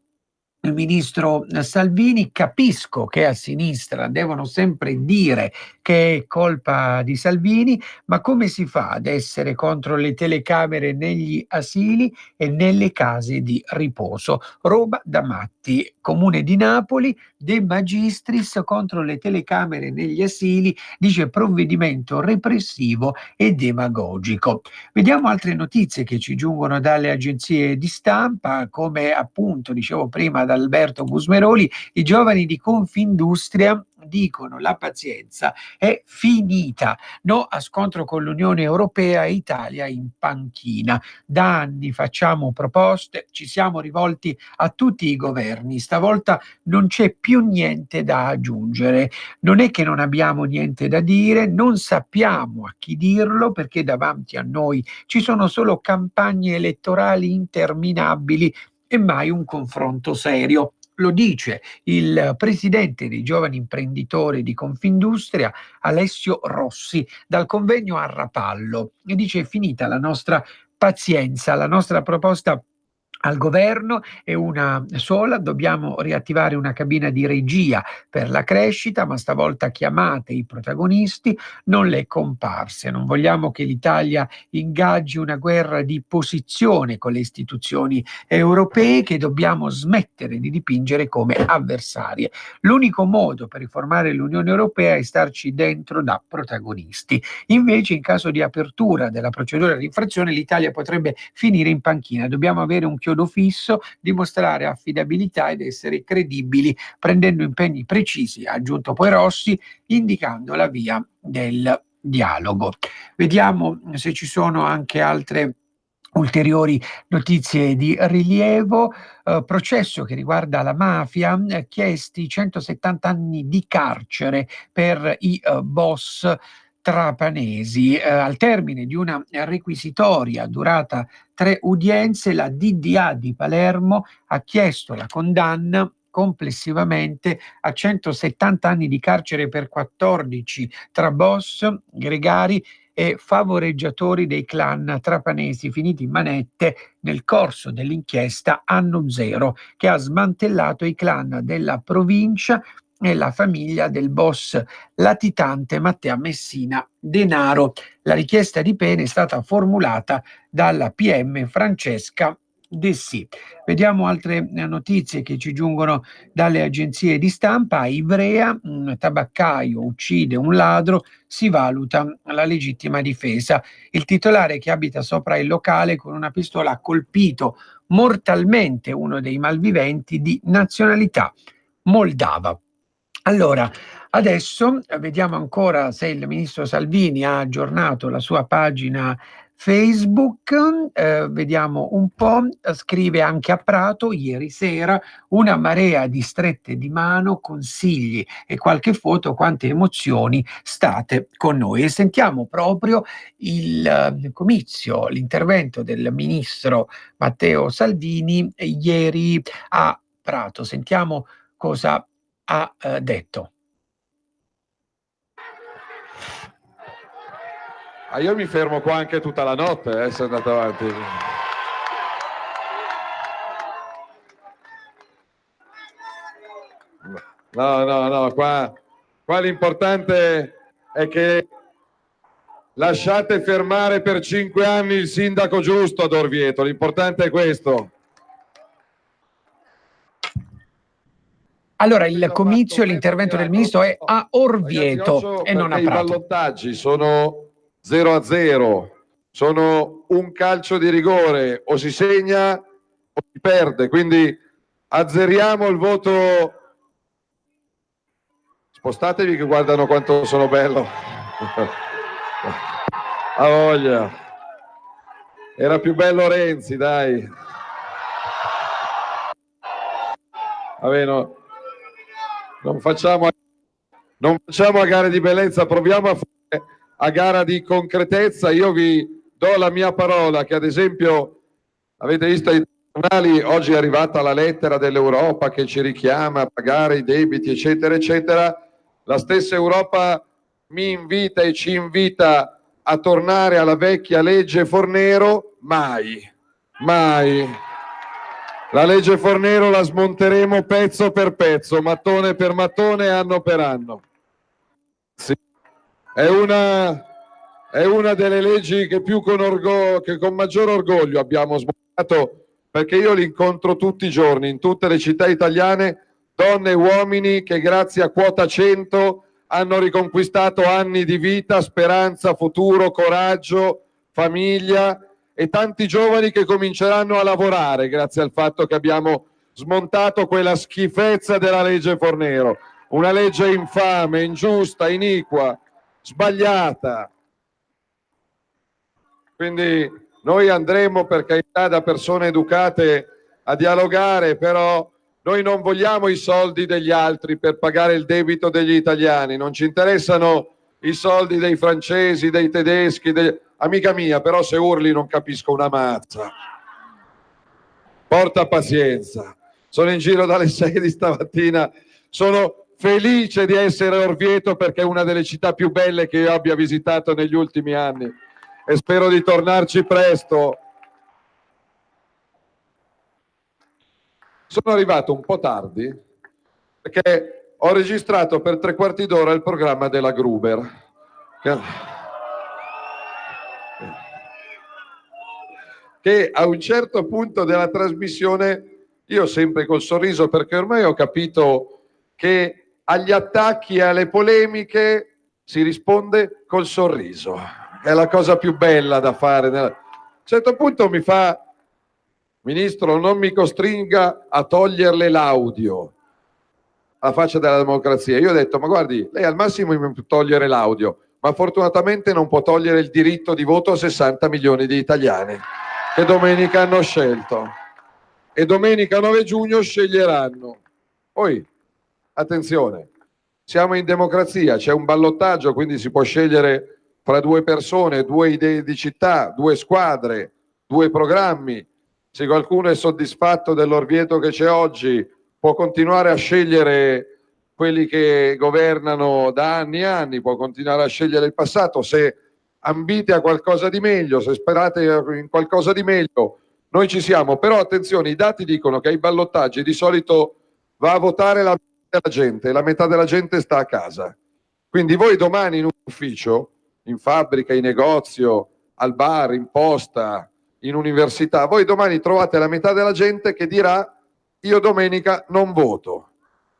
il ministro Salvini. Capisco che a sinistra devono sempre dire che è colpa di Salvini, ma come si fa ad essere contro le telecamere negli asili e nelle case di riposo? Roba da matti. Comune di Napoli, De Magistris contro le telecamere negli asili, dice provvedimento repressivo e demagogico. Vediamo altre notizie che ci giungono dalle agenzie di stampa, come appunto dicevo prima da Alberto Gusmeroli. I giovani di Confindustria dicono: la pazienza è finita, no a scontro con l'Unione Europea, Italia in panchina. Da anni facciamo proposte, ci siamo rivolti a tutti i governi, stavolta non c'è più niente da aggiungere. Non è che non abbiamo niente da dire, non sappiamo a chi dirlo perché davanti a noi ci sono solo campagne elettorali interminabili e mai un confronto serio. Lo dice il presidente dei giovani imprenditori di Confindustria, Alessio Rossi, dal convegno a Rapallo, e dice: è finita la nostra pazienza, la nostra proposta al governo è una sola: dobbiamo riattivare una cabina di regia per la crescita, ma stavolta chiamate i protagonisti, non le comparse. Non vogliamo che l'Italia ingaggi una guerra di posizione con le istituzioni europee che dobbiamo smettere di dipingere come avversarie. L'unico modo per riformare l'Unione Europea è starci dentro da protagonisti. Invece, in caso di apertura della procedura di infrazione, l'Italia potrebbe finire in panchina. Dobbiamo avere un chiodo fisso, dimostrare affidabilità ed essere credibili, prendendo impegni precisi, ha aggiunto poi Rossi, indicando la via del dialogo. Vediamo se ci sono anche altre ulteriori notizie di rilievo. Processo che riguarda la mafia, chiesti 170 anni di carcere per i boss trapanesi. Al termine di una requisitoria durata 3 udienze, la DDA di Palermo ha chiesto la condanna complessivamente a 170 anni di carcere per 14 tra boss, gregari e favoreggiatori dei clan trapanesi finiti in manette nel corso dell'inchiesta Anno Zero, che ha smantellato i clan della provincia e la famiglia del boss latitante Matteo Messina Denaro. La richiesta di pena è stata formulata dalla PM Francesca De Sì. Vediamo altre notizie che ci giungono dalle agenzie di stampa. A Ivrea, un tabaccaio uccide un ladro, si valuta la legittima difesa. Il titolare che abita sopra il locale con una pistola ha colpito mortalmente uno dei malviventi di nazionalità moldava. Allora, adesso vediamo ancora se il ministro Salvini ha aggiornato la sua pagina Facebook, vediamo un po', scrive anche a Prato ieri sera: una marea di strette di mano, consigli e qualche foto, quante emozioni, state con noi. E sentiamo proprio il comizio, l'intervento del ministro Matteo Salvini ieri a Prato. Sentiamo cosa ha detto. Io mi fermo qua anche tutta la notte, se andate avanti. No, qua l'importante è che lasciate fermare per 5 anni il sindaco giusto ad Orvieto, l'importante è questo. Allora, il comizio, l'intervento del ministro è a Orvieto e non a I Prato. ballottaggi sono 0-0, sono un calcio di rigore, o si segna o si perde, quindi azzeriamo il voto. Spostatevi che guardano quanto sono bello. A voglia. Era più bello Renzi, dai. Vabbè, no. Non facciamo a gare di bellezza, proviamo a fare a gara di concretezza. Io vi do la mia parola che, ad esempio, avete visto ai giornali, oggi è arrivata la lettera dell'Europa che ci richiama a pagare i debiti, eccetera, eccetera. La stessa Europa mi invita e ci invita a tornare alla vecchia legge Fornero. Mai. La legge Fornero la smonteremo pezzo per pezzo, mattone per mattone, anno per anno. Sì. È una delle leggi che con maggior orgoglio abbiamo smontato, perché io li incontro tutti i giorni in tutte le città italiane, donne e uomini che grazie a quota 100 hanno riconquistato anni di vita, speranza, futuro, coraggio, famiglia, e tanti giovani che cominceranno a lavorare grazie al fatto che abbiamo smontato quella schifezza della legge Fornero, una legge infame, ingiusta, iniqua, sbagliata. Quindi noi andremo, per carità, da persone educate a dialogare, però noi non vogliamo i soldi degli altri per pagare il debito degli italiani, non ci interessano i soldi dei francesi, dei tedeschi, amica mia, però se urli non capisco una mazza. Porta pazienza. Sono in giro dalle 6 di stamattina, sono felice di essere a Orvieto perché è una delle città più belle che io abbia visitato negli ultimi anni e spero di tornarci presto. Sono arrivato un po' tardi perché ho registrato per 3/4 d'ora il programma della Gruber. Che a un certo punto della trasmissione, io sempre col sorriso, perché ormai ho capito che agli attacchi e alle polemiche si risponde col sorriso. È la cosa più bella da fare. A un certo punto mi fa: Ministro, non mi costringa a toglierle l'audio. Alla faccia della democrazia. Io ho detto: ma guardi, lei al massimo mi può togliere l'audio, ma fortunatamente non può togliere il diritto di voto a 60 milioni di italiani che domenica hanno scelto e domenica 9 giugno sceglieranno. Poi, attenzione, siamo in democrazia, c'è un ballottaggio, quindi si può scegliere fra 2 persone, 2 idee di città, 2 squadre, 2 programmi. Se qualcuno è soddisfatto dell'Orvieto che c'è oggi, può continuare a scegliere quelli che governano da anni e anni, può continuare a scegliere il passato. Se ambite a qualcosa di meglio, se sperate in qualcosa di meglio, noi ci siamo. Però attenzione, i dati dicono che ai ballottaggi di solito va a votare la metà della gente, e la metà della gente sta a casa. Quindi voi domani in un ufficio, in fabbrica, in negozio, al bar, in posta, in università, voi domani trovate la metà della gente che dirà: io domenica non voto,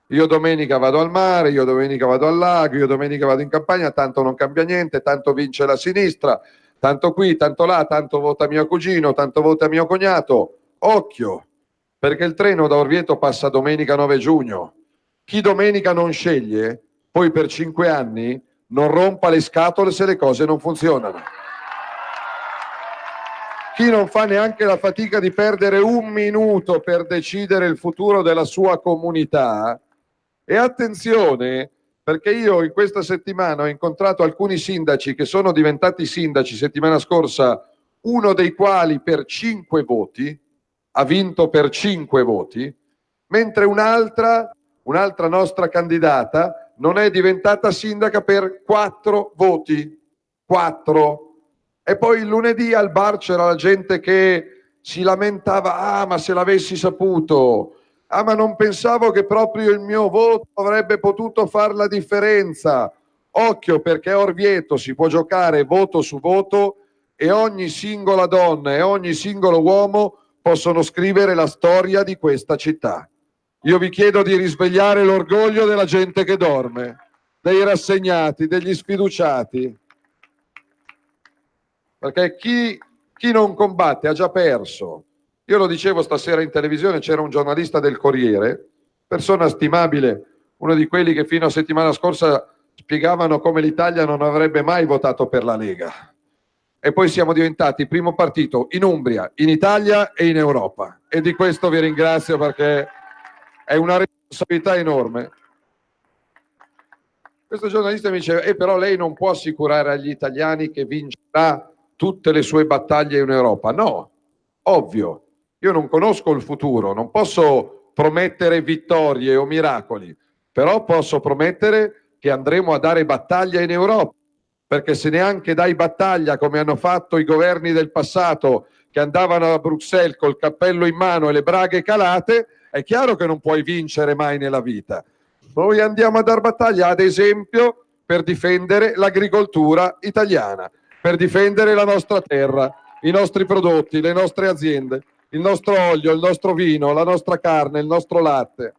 io domenica vado al mare, io domenica vado al lago, io domenica vado in campagna, tanto non cambia niente, tanto vince la sinistra, tanto qui, tanto là, tanto vota mio cugino, tanto vota mio cognato. Occhio, perché il treno da Orvieto passa domenica 9 giugno. Chi domenica non sceglie, poi per 5 anni non rompa le scatole se le cose non funzionano. Chi non fa neanche la fatica di perdere un minuto per decidere il futuro della sua comunità. E attenzione, perché io in questa settimana ho incontrato alcuni sindaci che sono diventati sindaci settimana scorsa, uno dei quali per 5 voti, ha vinto per 5 voti, mentre un'altra nostra candidata non è diventata sindaca per 4 voti. 4. E poi il lunedì al bar c'era la gente che si lamentava: ah, ma se l'avessi saputo, ah, ma non pensavo che proprio il mio voto avrebbe potuto far la differenza. Occhio, perché a Orvieto si può giocare voto su voto e ogni singola donna e ogni singolo uomo possono scrivere la storia di questa città. Io vi chiedo di risvegliare l'orgoglio della gente che dorme, dei rassegnati, degli sfiduciati, perché chi non combatte ha già perso. Io lo dicevo stasera in televisione, c'era un giornalista del Corriere, persona stimabile, uno di quelli che fino a settimana scorsa spiegavano come l'Italia non avrebbe mai votato per la Lega. E poi siamo diventati il primo partito in Umbria, in Italia e in Europa. E di questo vi ringrazio, perché è una responsabilità enorme. Questo giornalista mi diceva, però lei non può assicurare agli italiani che vincerà tutte le sue battaglie in Europa. No, ovvio. Io non conosco il futuro, non posso promettere vittorie o miracoli, però posso promettere che andremo a dare battaglia in Europa. Perché se neanche dai battaglia come hanno fatto i governi del passato, che andavano a Bruxelles col cappello in mano e le braghe calate, è chiaro che non puoi vincere mai nella vita. Noi andiamo a dar battaglia, ad esempio, per difendere l'agricoltura italiana, per difendere la nostra terra, i nostri prodotti, le nostre aziende, il nostro olio, il nostro vino, la nostra carne, il nostro latte.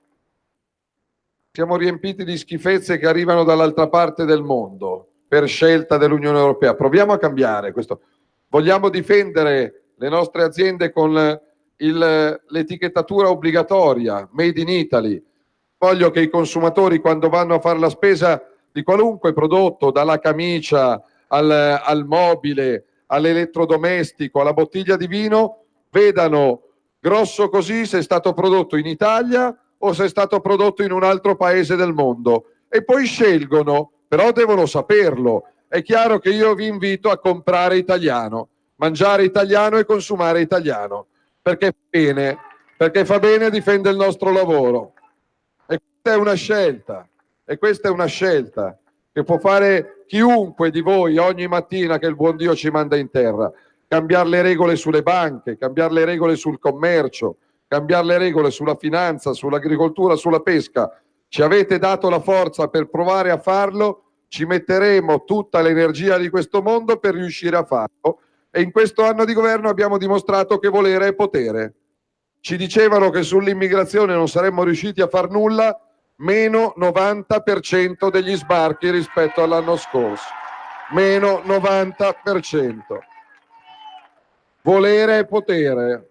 Siamo riempiti di schifezze che arrivano dall'altra parte del mondo per scelta dell'Unione Europea. Proviamo a cambiare questo. Vogliamo difendere le nostre aziende con l'etichettatura obbligatoria, Made in Italy. Voglio che i consumatori, quando vanno a fare la spesa di qualunque prodotto, dalla camicia al mobile, all'elettrodomestico, alla bottiglia di vino, vedano grosso così se è stato prodotto in Italia o se è stato prodotto in un altro paese del mondo. E poi scelgono, però devono saperlo. È chiaro che io vi invito a comprare italiano, mangiare italiano e consumare italiano, perché fa bene e difende il nostro lavoro. E questa è una scelta che può fare chiunque di voi ogni mattina che il buon Dio ci manda in terra. Cambiare le regole sulle banche, cambiare le regole sul commercio, cambiare le regole sulla finanza, sull'agricoltura, sulla pesca. Ci avete dato la forza per provare a farlo, ci metteremo tutta l'energia di questo mondo per riuscire a farlo, e in questo anno di governo abbiamo dimostrato che volere è potere. Ci dicevano che sull'immigrazione non saremmo riusciti a far nulla, meno 90% degli sbarchi rispetto all'anno scorso. Meno 90%. Volere è potere.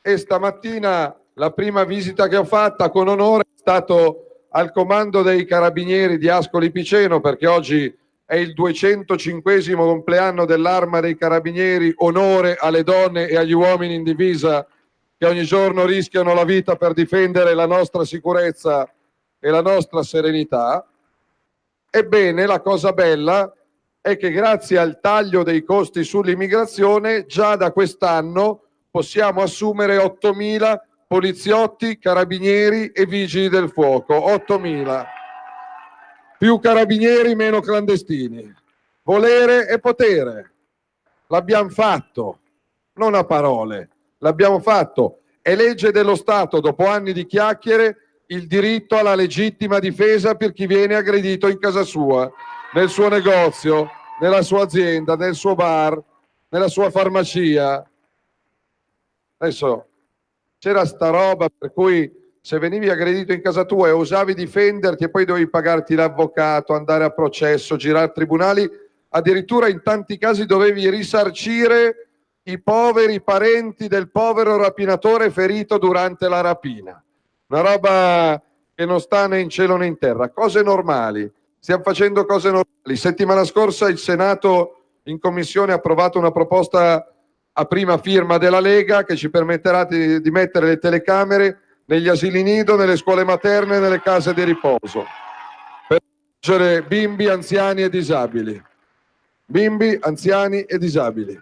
E stamattina la prima visita che ho fatta con onore è stato al comando dei Carabinieri di Ascoli Piceno, perché oggi è il 205° compleanno dell'Arma dei Carabinieri, onore alle donne e agli uomini in divisa che ogni giorno rischiano la vita per difendere la nostra sicurezza e la nostra serenità. Ebbene, la cosa bella è che grazie al taglio dei costi sull'immigrazione, già da quest'anno possiamo assumere 8.000 poliziotti, carabinieri e vigili del fuoco. 8.000. Più carabinieri, meno clandestini. Volere e potere. L'abbiamo fatto, non a parole, l'abbiamo fatto. È legge dello Stato, dopo anni di chiacchiere, il diritto alla legittima difesa per chi viene aggredito in casa sua, nel suo negozio, nella sua azienda, nel suo bar, nella sua farmacia. Adesso c'era sta roba per cui se venivi aggredito in casa tua e osavi difenderti e poi dovevi pagarti l'avvocato, andare a processo, girare tribunali, addirittura in tanti casi dovevi risarcire i poveri parenti del povero rapinatore ferito durante la rapina. Una roba che non sta né in cielo né in terra. Cose normali. Stiamo facendo cose normali. Settimana scorsa il Senato in commissione ha approvato una proposta a prima firma della Lega che ci permetterà di mettere le telecamere negli asili nido, nelle scuole materne e nelle case di riposo per proteggere bimbi, anziani e disabili. Bimbi, anziani e disabili.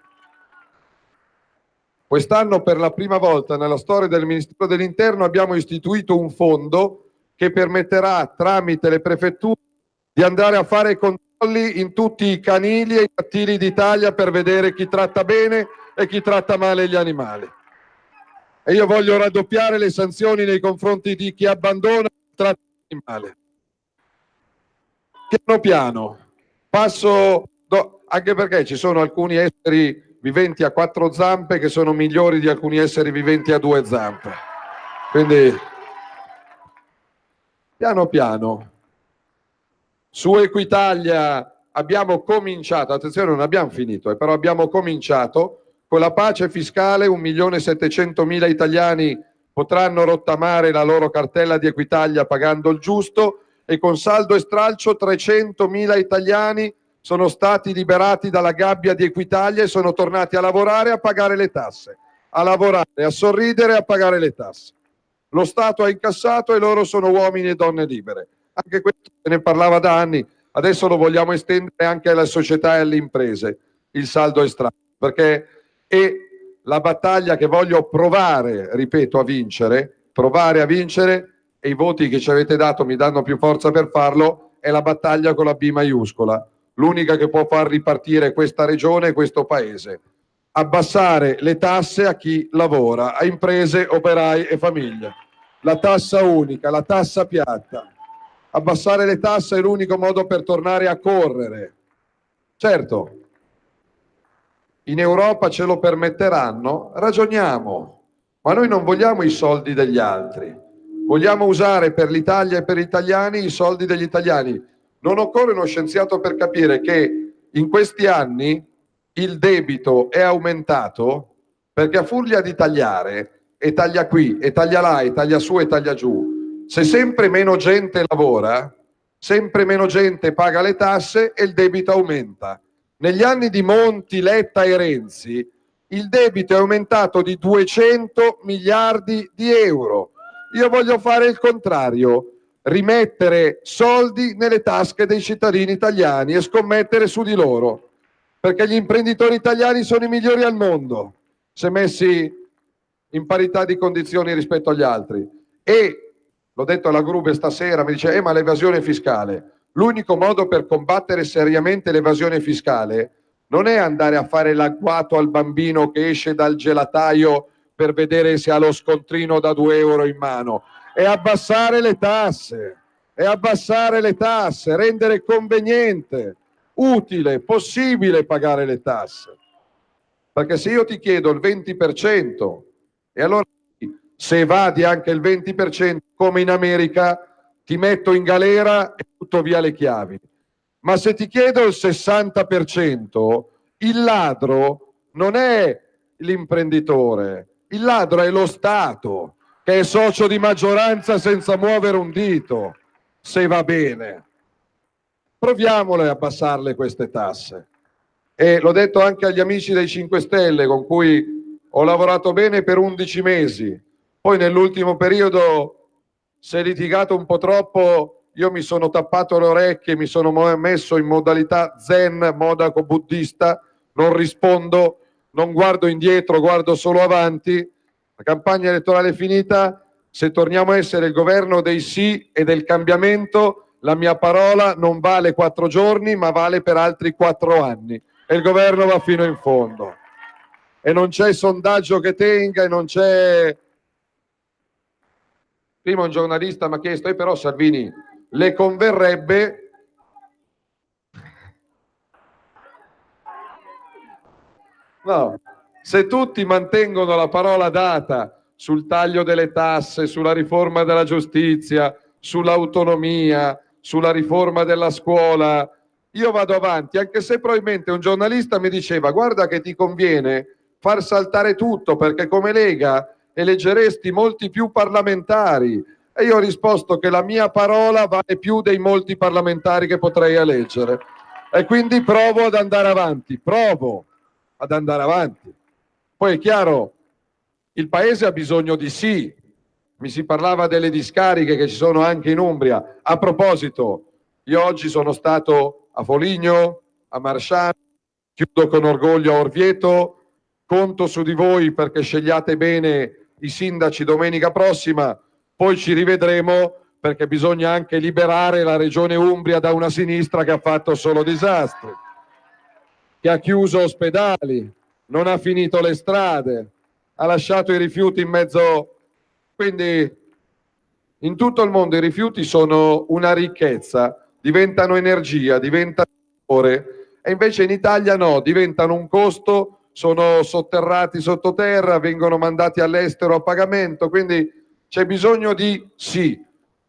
Quest'anno per la prima volta nella storia del Ministero dell'Interno abbiamo istituito un fondo che permetterà tramite le prefetture di andare a fare controlli in tutti i canili e i cattili d'Italia per vedere chi tratta bene e chi tratta male gli animali. E io voglio raddoppiare le sanzioni nei confronti di chi abbandona e tratta l'animale. piano piano, anche perché ci sono alcuni esseri viventi a 4 zampe che sono migliori di alcuni esseri viventi a 2 zampe. Quindi, piano piano. Su Equitalia abbiamo cominciato, attenzione, non abbiamo finito, però abbiamo cominciato con la pace fiscale. 1.700.000 italiani potranno rottamare la loro cartella di Equitalia pagando il giusto, e con saldo e stralcio 300.000 italiani sono stati liberati dalla gabbia di Equitalia e sono tornati a lavorare e a pagare le tasse, a lavorare, a sorridere e a pagare le tasse. Lo Stato ha incassato e loro sono uomini e donne libere. Anche questo se ne parlava da anni, adesso lo vogliamo estendere anche alle società e alle imprese, il saldo e stralcio, perché è la battaglia che voglio provare, ripeto, a vincere, e i voti che ci avete dato mi danno più forza per farlo, è la battaglia con la B maiuscola, l'unica che può far ripartire questa regione e questo paese. Abbassare le tasse a chi lavora, a imprese, operai e famiglie. La tassa unica, la tassa piatta. Abbassare le tasse è l'unico modo per tornare a correre. Certo, in Europa ce lo permetteranno, ragioniamo, ma noi non vogliamo i soldi degli altri, vogliamo usare per l'Italia e per gli italiani i soldi degli italiani. Non occorre uno scienziato per capire che in questi anni il debito è aumentato perché a furia di tagliare, e taglia qui, e taglia là, e taglia su, e taglia giù, se sempre meno gente lavora, sempre meno gente paga le tasse e il debito aumenta. Negli anni di Monti, Letta e Renzi il debito è aumentato di 200 miliardi di euro. Io voglio fare il contrario, rimettere soldi nelle tasche dei cittadini italiani e scommettere su di loro, perché gli imprenditori italiani sono i migliori al mondo, se messi in parità di condizioni rispetto agli altri. E l'ho detto alla Grube stasera, mi dice ma l'evasione fiscale, l'unico modo per combattere seriamente l'evasione fiscale non è andare a fare l'agguato al bambino che esce dal gelataio per vedere se ha lo scontrino da 2 euro in mano, è abbassare le tasse, rendere conveniente, utile, possibile pagare le tasse. Perché se io ti chiedo il 20%, e allora se evadi anche il 20%, come in America, ti metto in galera e butto via le chiavi. Ma se ti chiedo il 60%, il ladro non è l'imprenditore, il ladro è lo Stato, che è socio di maggioranza senza muovere un dito, se va bene. Proviamole a abbassarle queste tasse. E l'ho detto anche agli amici dei 5 Stelle, con cui ho lavorato bene per 11 mesi. Poi nell'ultimo periodo si è litigato un po' troppo, io mi sono tappato le orecchie, mi sono messo in modalità zen, monaco buddista, non rispondo, non guardo indietro, guardo solo avanti. La campagna elettorale è finita, se torniamo a essere il governo dei sì e del cambiamento, la mia parola non vale 4 giorni, ma vale per altri 4 anni. E il governo va fino in fondo. E non c'è sondaggio che tenga, e non c'è... Prima un giornalista mi ha chiesto, però Salvini, le converrebbe... No, se tutti mantengono la parola data sul taglio delle tasse, sulla riforma della giustizia, sull'autonomia, sulla riforma della scuola, io vado avanti, anche se probabilmente un giornalista mi diceva guarda che ti conviene far saltare tutto perché come Lega eleggeresti molti più parlamentari, e io ho risposto che la mia parola vale più dei molti parlamentari che potrei eleggere, e quindi provo ad andare avanti. Poi è chiaro, il paese ha bisogno di sì, mi si parlava delle discariche che ci sono anche in Umbria. A proposito, io oggi sono stato a Foligno, a Marsciano, chiudo con orgoglio a Orvieto, conto su di voi perché scegliate bene i sindaci domenica prossima, poi ci rivedremo perché bisogna anche liberare la regione Umbria da una sinistra che ha fatto solo disastri, che ha chiuso ospedali, non ha finito le strade, ha lasciato i rifiuti in mezzo. Quindi in tutto il mondo i rifiuti sono una ricchezza diventano energia, diventano valore, e invece in Italia no, diventano un costo, sono sotterrati sottoterra, vengono mandati all'estero a pagamento, quindi c'è bisogno di sì.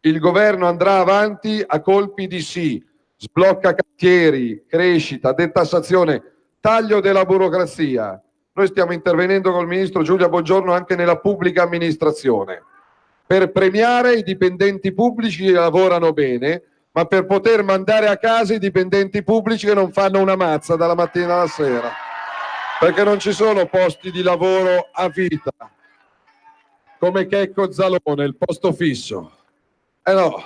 Il governo andrà avanti a colpi di sì, sblocca cantieri, crescita, detassazione, taglio della burocrazia. Noi stiamo intervenendo col ministro Giulia Bongiorno anche nella pubblica amministrazione per premiare i dipendenti pubblici che lavorano bene, ma per poter mandare a casa i dipendenti pubblici che non fanno una mazza dalla mattina alla sera, perché non ci sono posti di lavoro a vita come Checco Zalone, il posto fisso. No,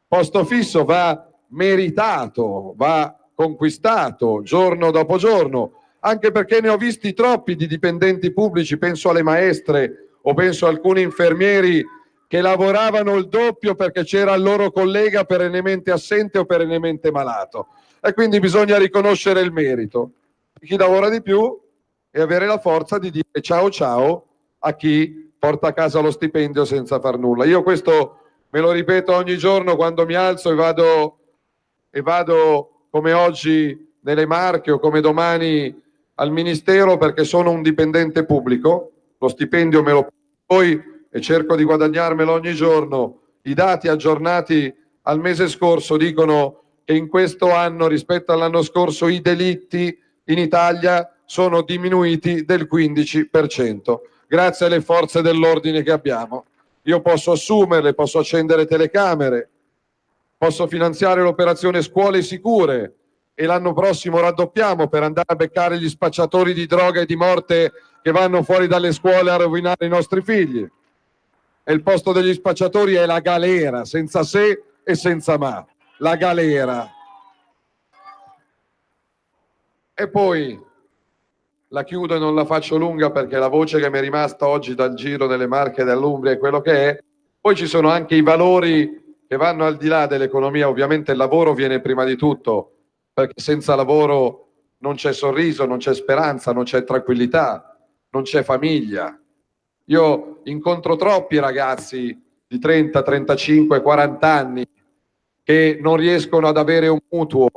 posto fisso va meritato, va conquistato giorno dopo giorno, anche perché ne ho visti troppi di dipendenti pubblici, penso alle maestre o penso a alcuni infermieri che lavoravano il doppio perché c'era il loro collega perennemente assente o perennemente malato, e quindi bisogna riconoscere il merito di chi lavora di più e avere la forza di dire ciao ciao a chi porta a casa lo stipendio senza far nulla. Io questo me lo ripeto ogni giorno quando mi alzo e vado come oggi nelle Marche o come domani al Ministero, perché sono un dipendente pubblico, lo stipendio me lo pago poi e cerco di guadagnarmelo ogni giorno. I dati aggiornati al mese scorso dicono che in questo anno rispetto all'anno scorso i delitti in Italia sono diminuiti del 15%, grazie alle forze dell'ordine che abbiamo. Io posso assumerle, posso accendere telecamere, posso finanziare l'operazione Scuole Sicure e l'anno prossimo raddoppiamo per andare a beccare gli spacciatori di droga e di morte che vanno fuori dalle scuole a rovinare i nostri figli. E il posto degli spacciatori è la galera, senza se e senza ma. La galera. E poi la chiudo e non la faccio lunga perché la voce che mi è rimasta oggi dal giro delle Marche e dell'Umbria è quello che è. Poi ci sono anche i valori che vanno al di là dell'economia. Ovviamente il lavoro viene prima di tutto, perché senza lavoro non c'è sorriso, non c'è speranza, non c'è tranquillità, non c'è famiglia. Io incontro troppi ragazzi di 30, 35, 40 anni che non riescono ad avere un mutuo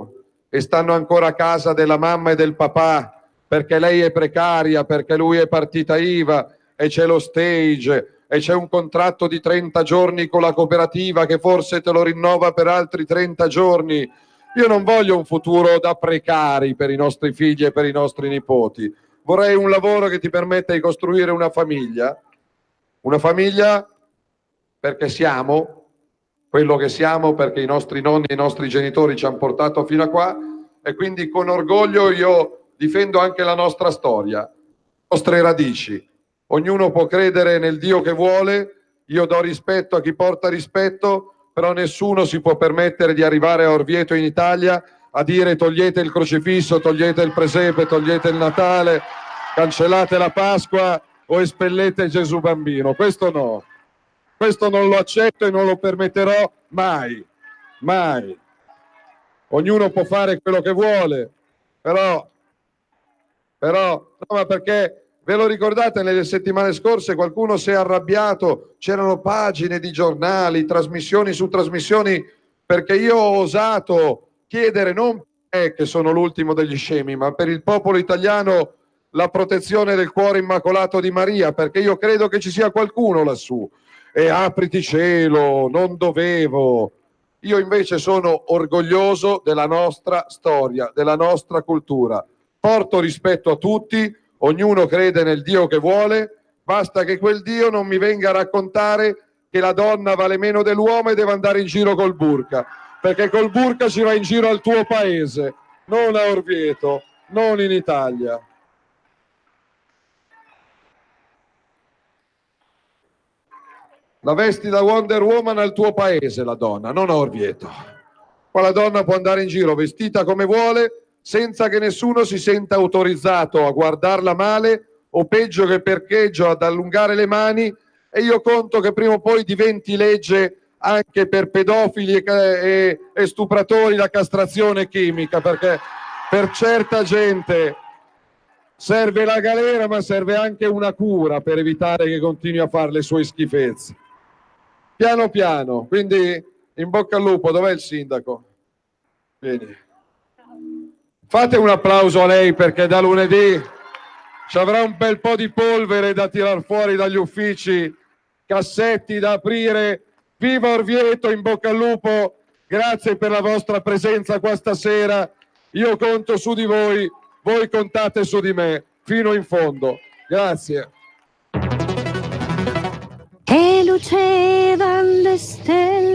e stanno ancora a casa della mamma e del papà perché lei è precaria, perché lui è partita IVA e c'è lo stage e c'è un contratto di 30 giorni con la cooperativa che forse te lo rinnova per altri 30 giorni. Io non voglio un futuro da precari per i nostri figli e per i nostri nipoti. Vorrei un lavoro che ti permetta di costruire una famiglia perché siamo quello che siamo, perché i nostri nonni e i nostri genitori ci hanno portato fino a qua, e quindi con orgoglio io difendo anche la nostra storia, le nostre radici. Ognuno può credere nel Dio che vuole, io do rispetto a chi porta rispetto, però nessuno si può permettere di arrivare a Orvieto in Italia a dire togliete il crocifisso, togliete il presepe, togliete il Natale, cancellate la Pasqua o espellete Gesù bambino. Questo no, questo non lo accetto e non lo permetterò mai, mai. Ognuno può fare quello che vuole, però no, ma perché ve lo ricordate nelle settimane scorse qualcuno si è arrabbiato, c'erano pagine di giornali, trasmissioni su trasmissioni, perché io ho osato chiedere, non per che sono l'ultimo degli scemi, ma per il popolo italiano, la protezione del cuore immacolato di Maria, perché io credo che ci sia qualcuno lassù, e apriti cielo, non dovevo. Io invece sono orgoglioso della nostra storia, della nostra cultura. Porto rispetto a tutti, ognuno crede nel Dio che vuole, basta che quel Dio non mi venga a raccontare che la donna vale meno dell'uomo e deve andare in giro col burka, perché col burka ci va in giro al tuo paese, non a Orvieto, non in Italia. La vesti da Wonder Woman al tuo paese la donna, non a Orvieto. Qua la donna può andare in giro vestita come vuole, senza che nessuno si senta autorizzato a guardarla male o peggio che percheggio ad allungare le mani, e io conto che prima o poi diventi legge anche per pedofili e stupratori la castrazione chimica, perché per certa gente serve la galera ma serve anche una cura per evitare che continui a fare le sue schifezze. Piano piano, quindi in bocca al lupo. Dov'è il sindaco? Bene. Fate un applauso a lei perché da lunedì ci avrà un bel po' di polvere da tirar fuori dagli uffici, cassetti da aprire. Viva Orvieto, in bocca al lupo, grazie per la vostra presenza qua stasera. Io conto su di voi, voi contate su di me, fino in fondo. Grazie. E lucevano le stelle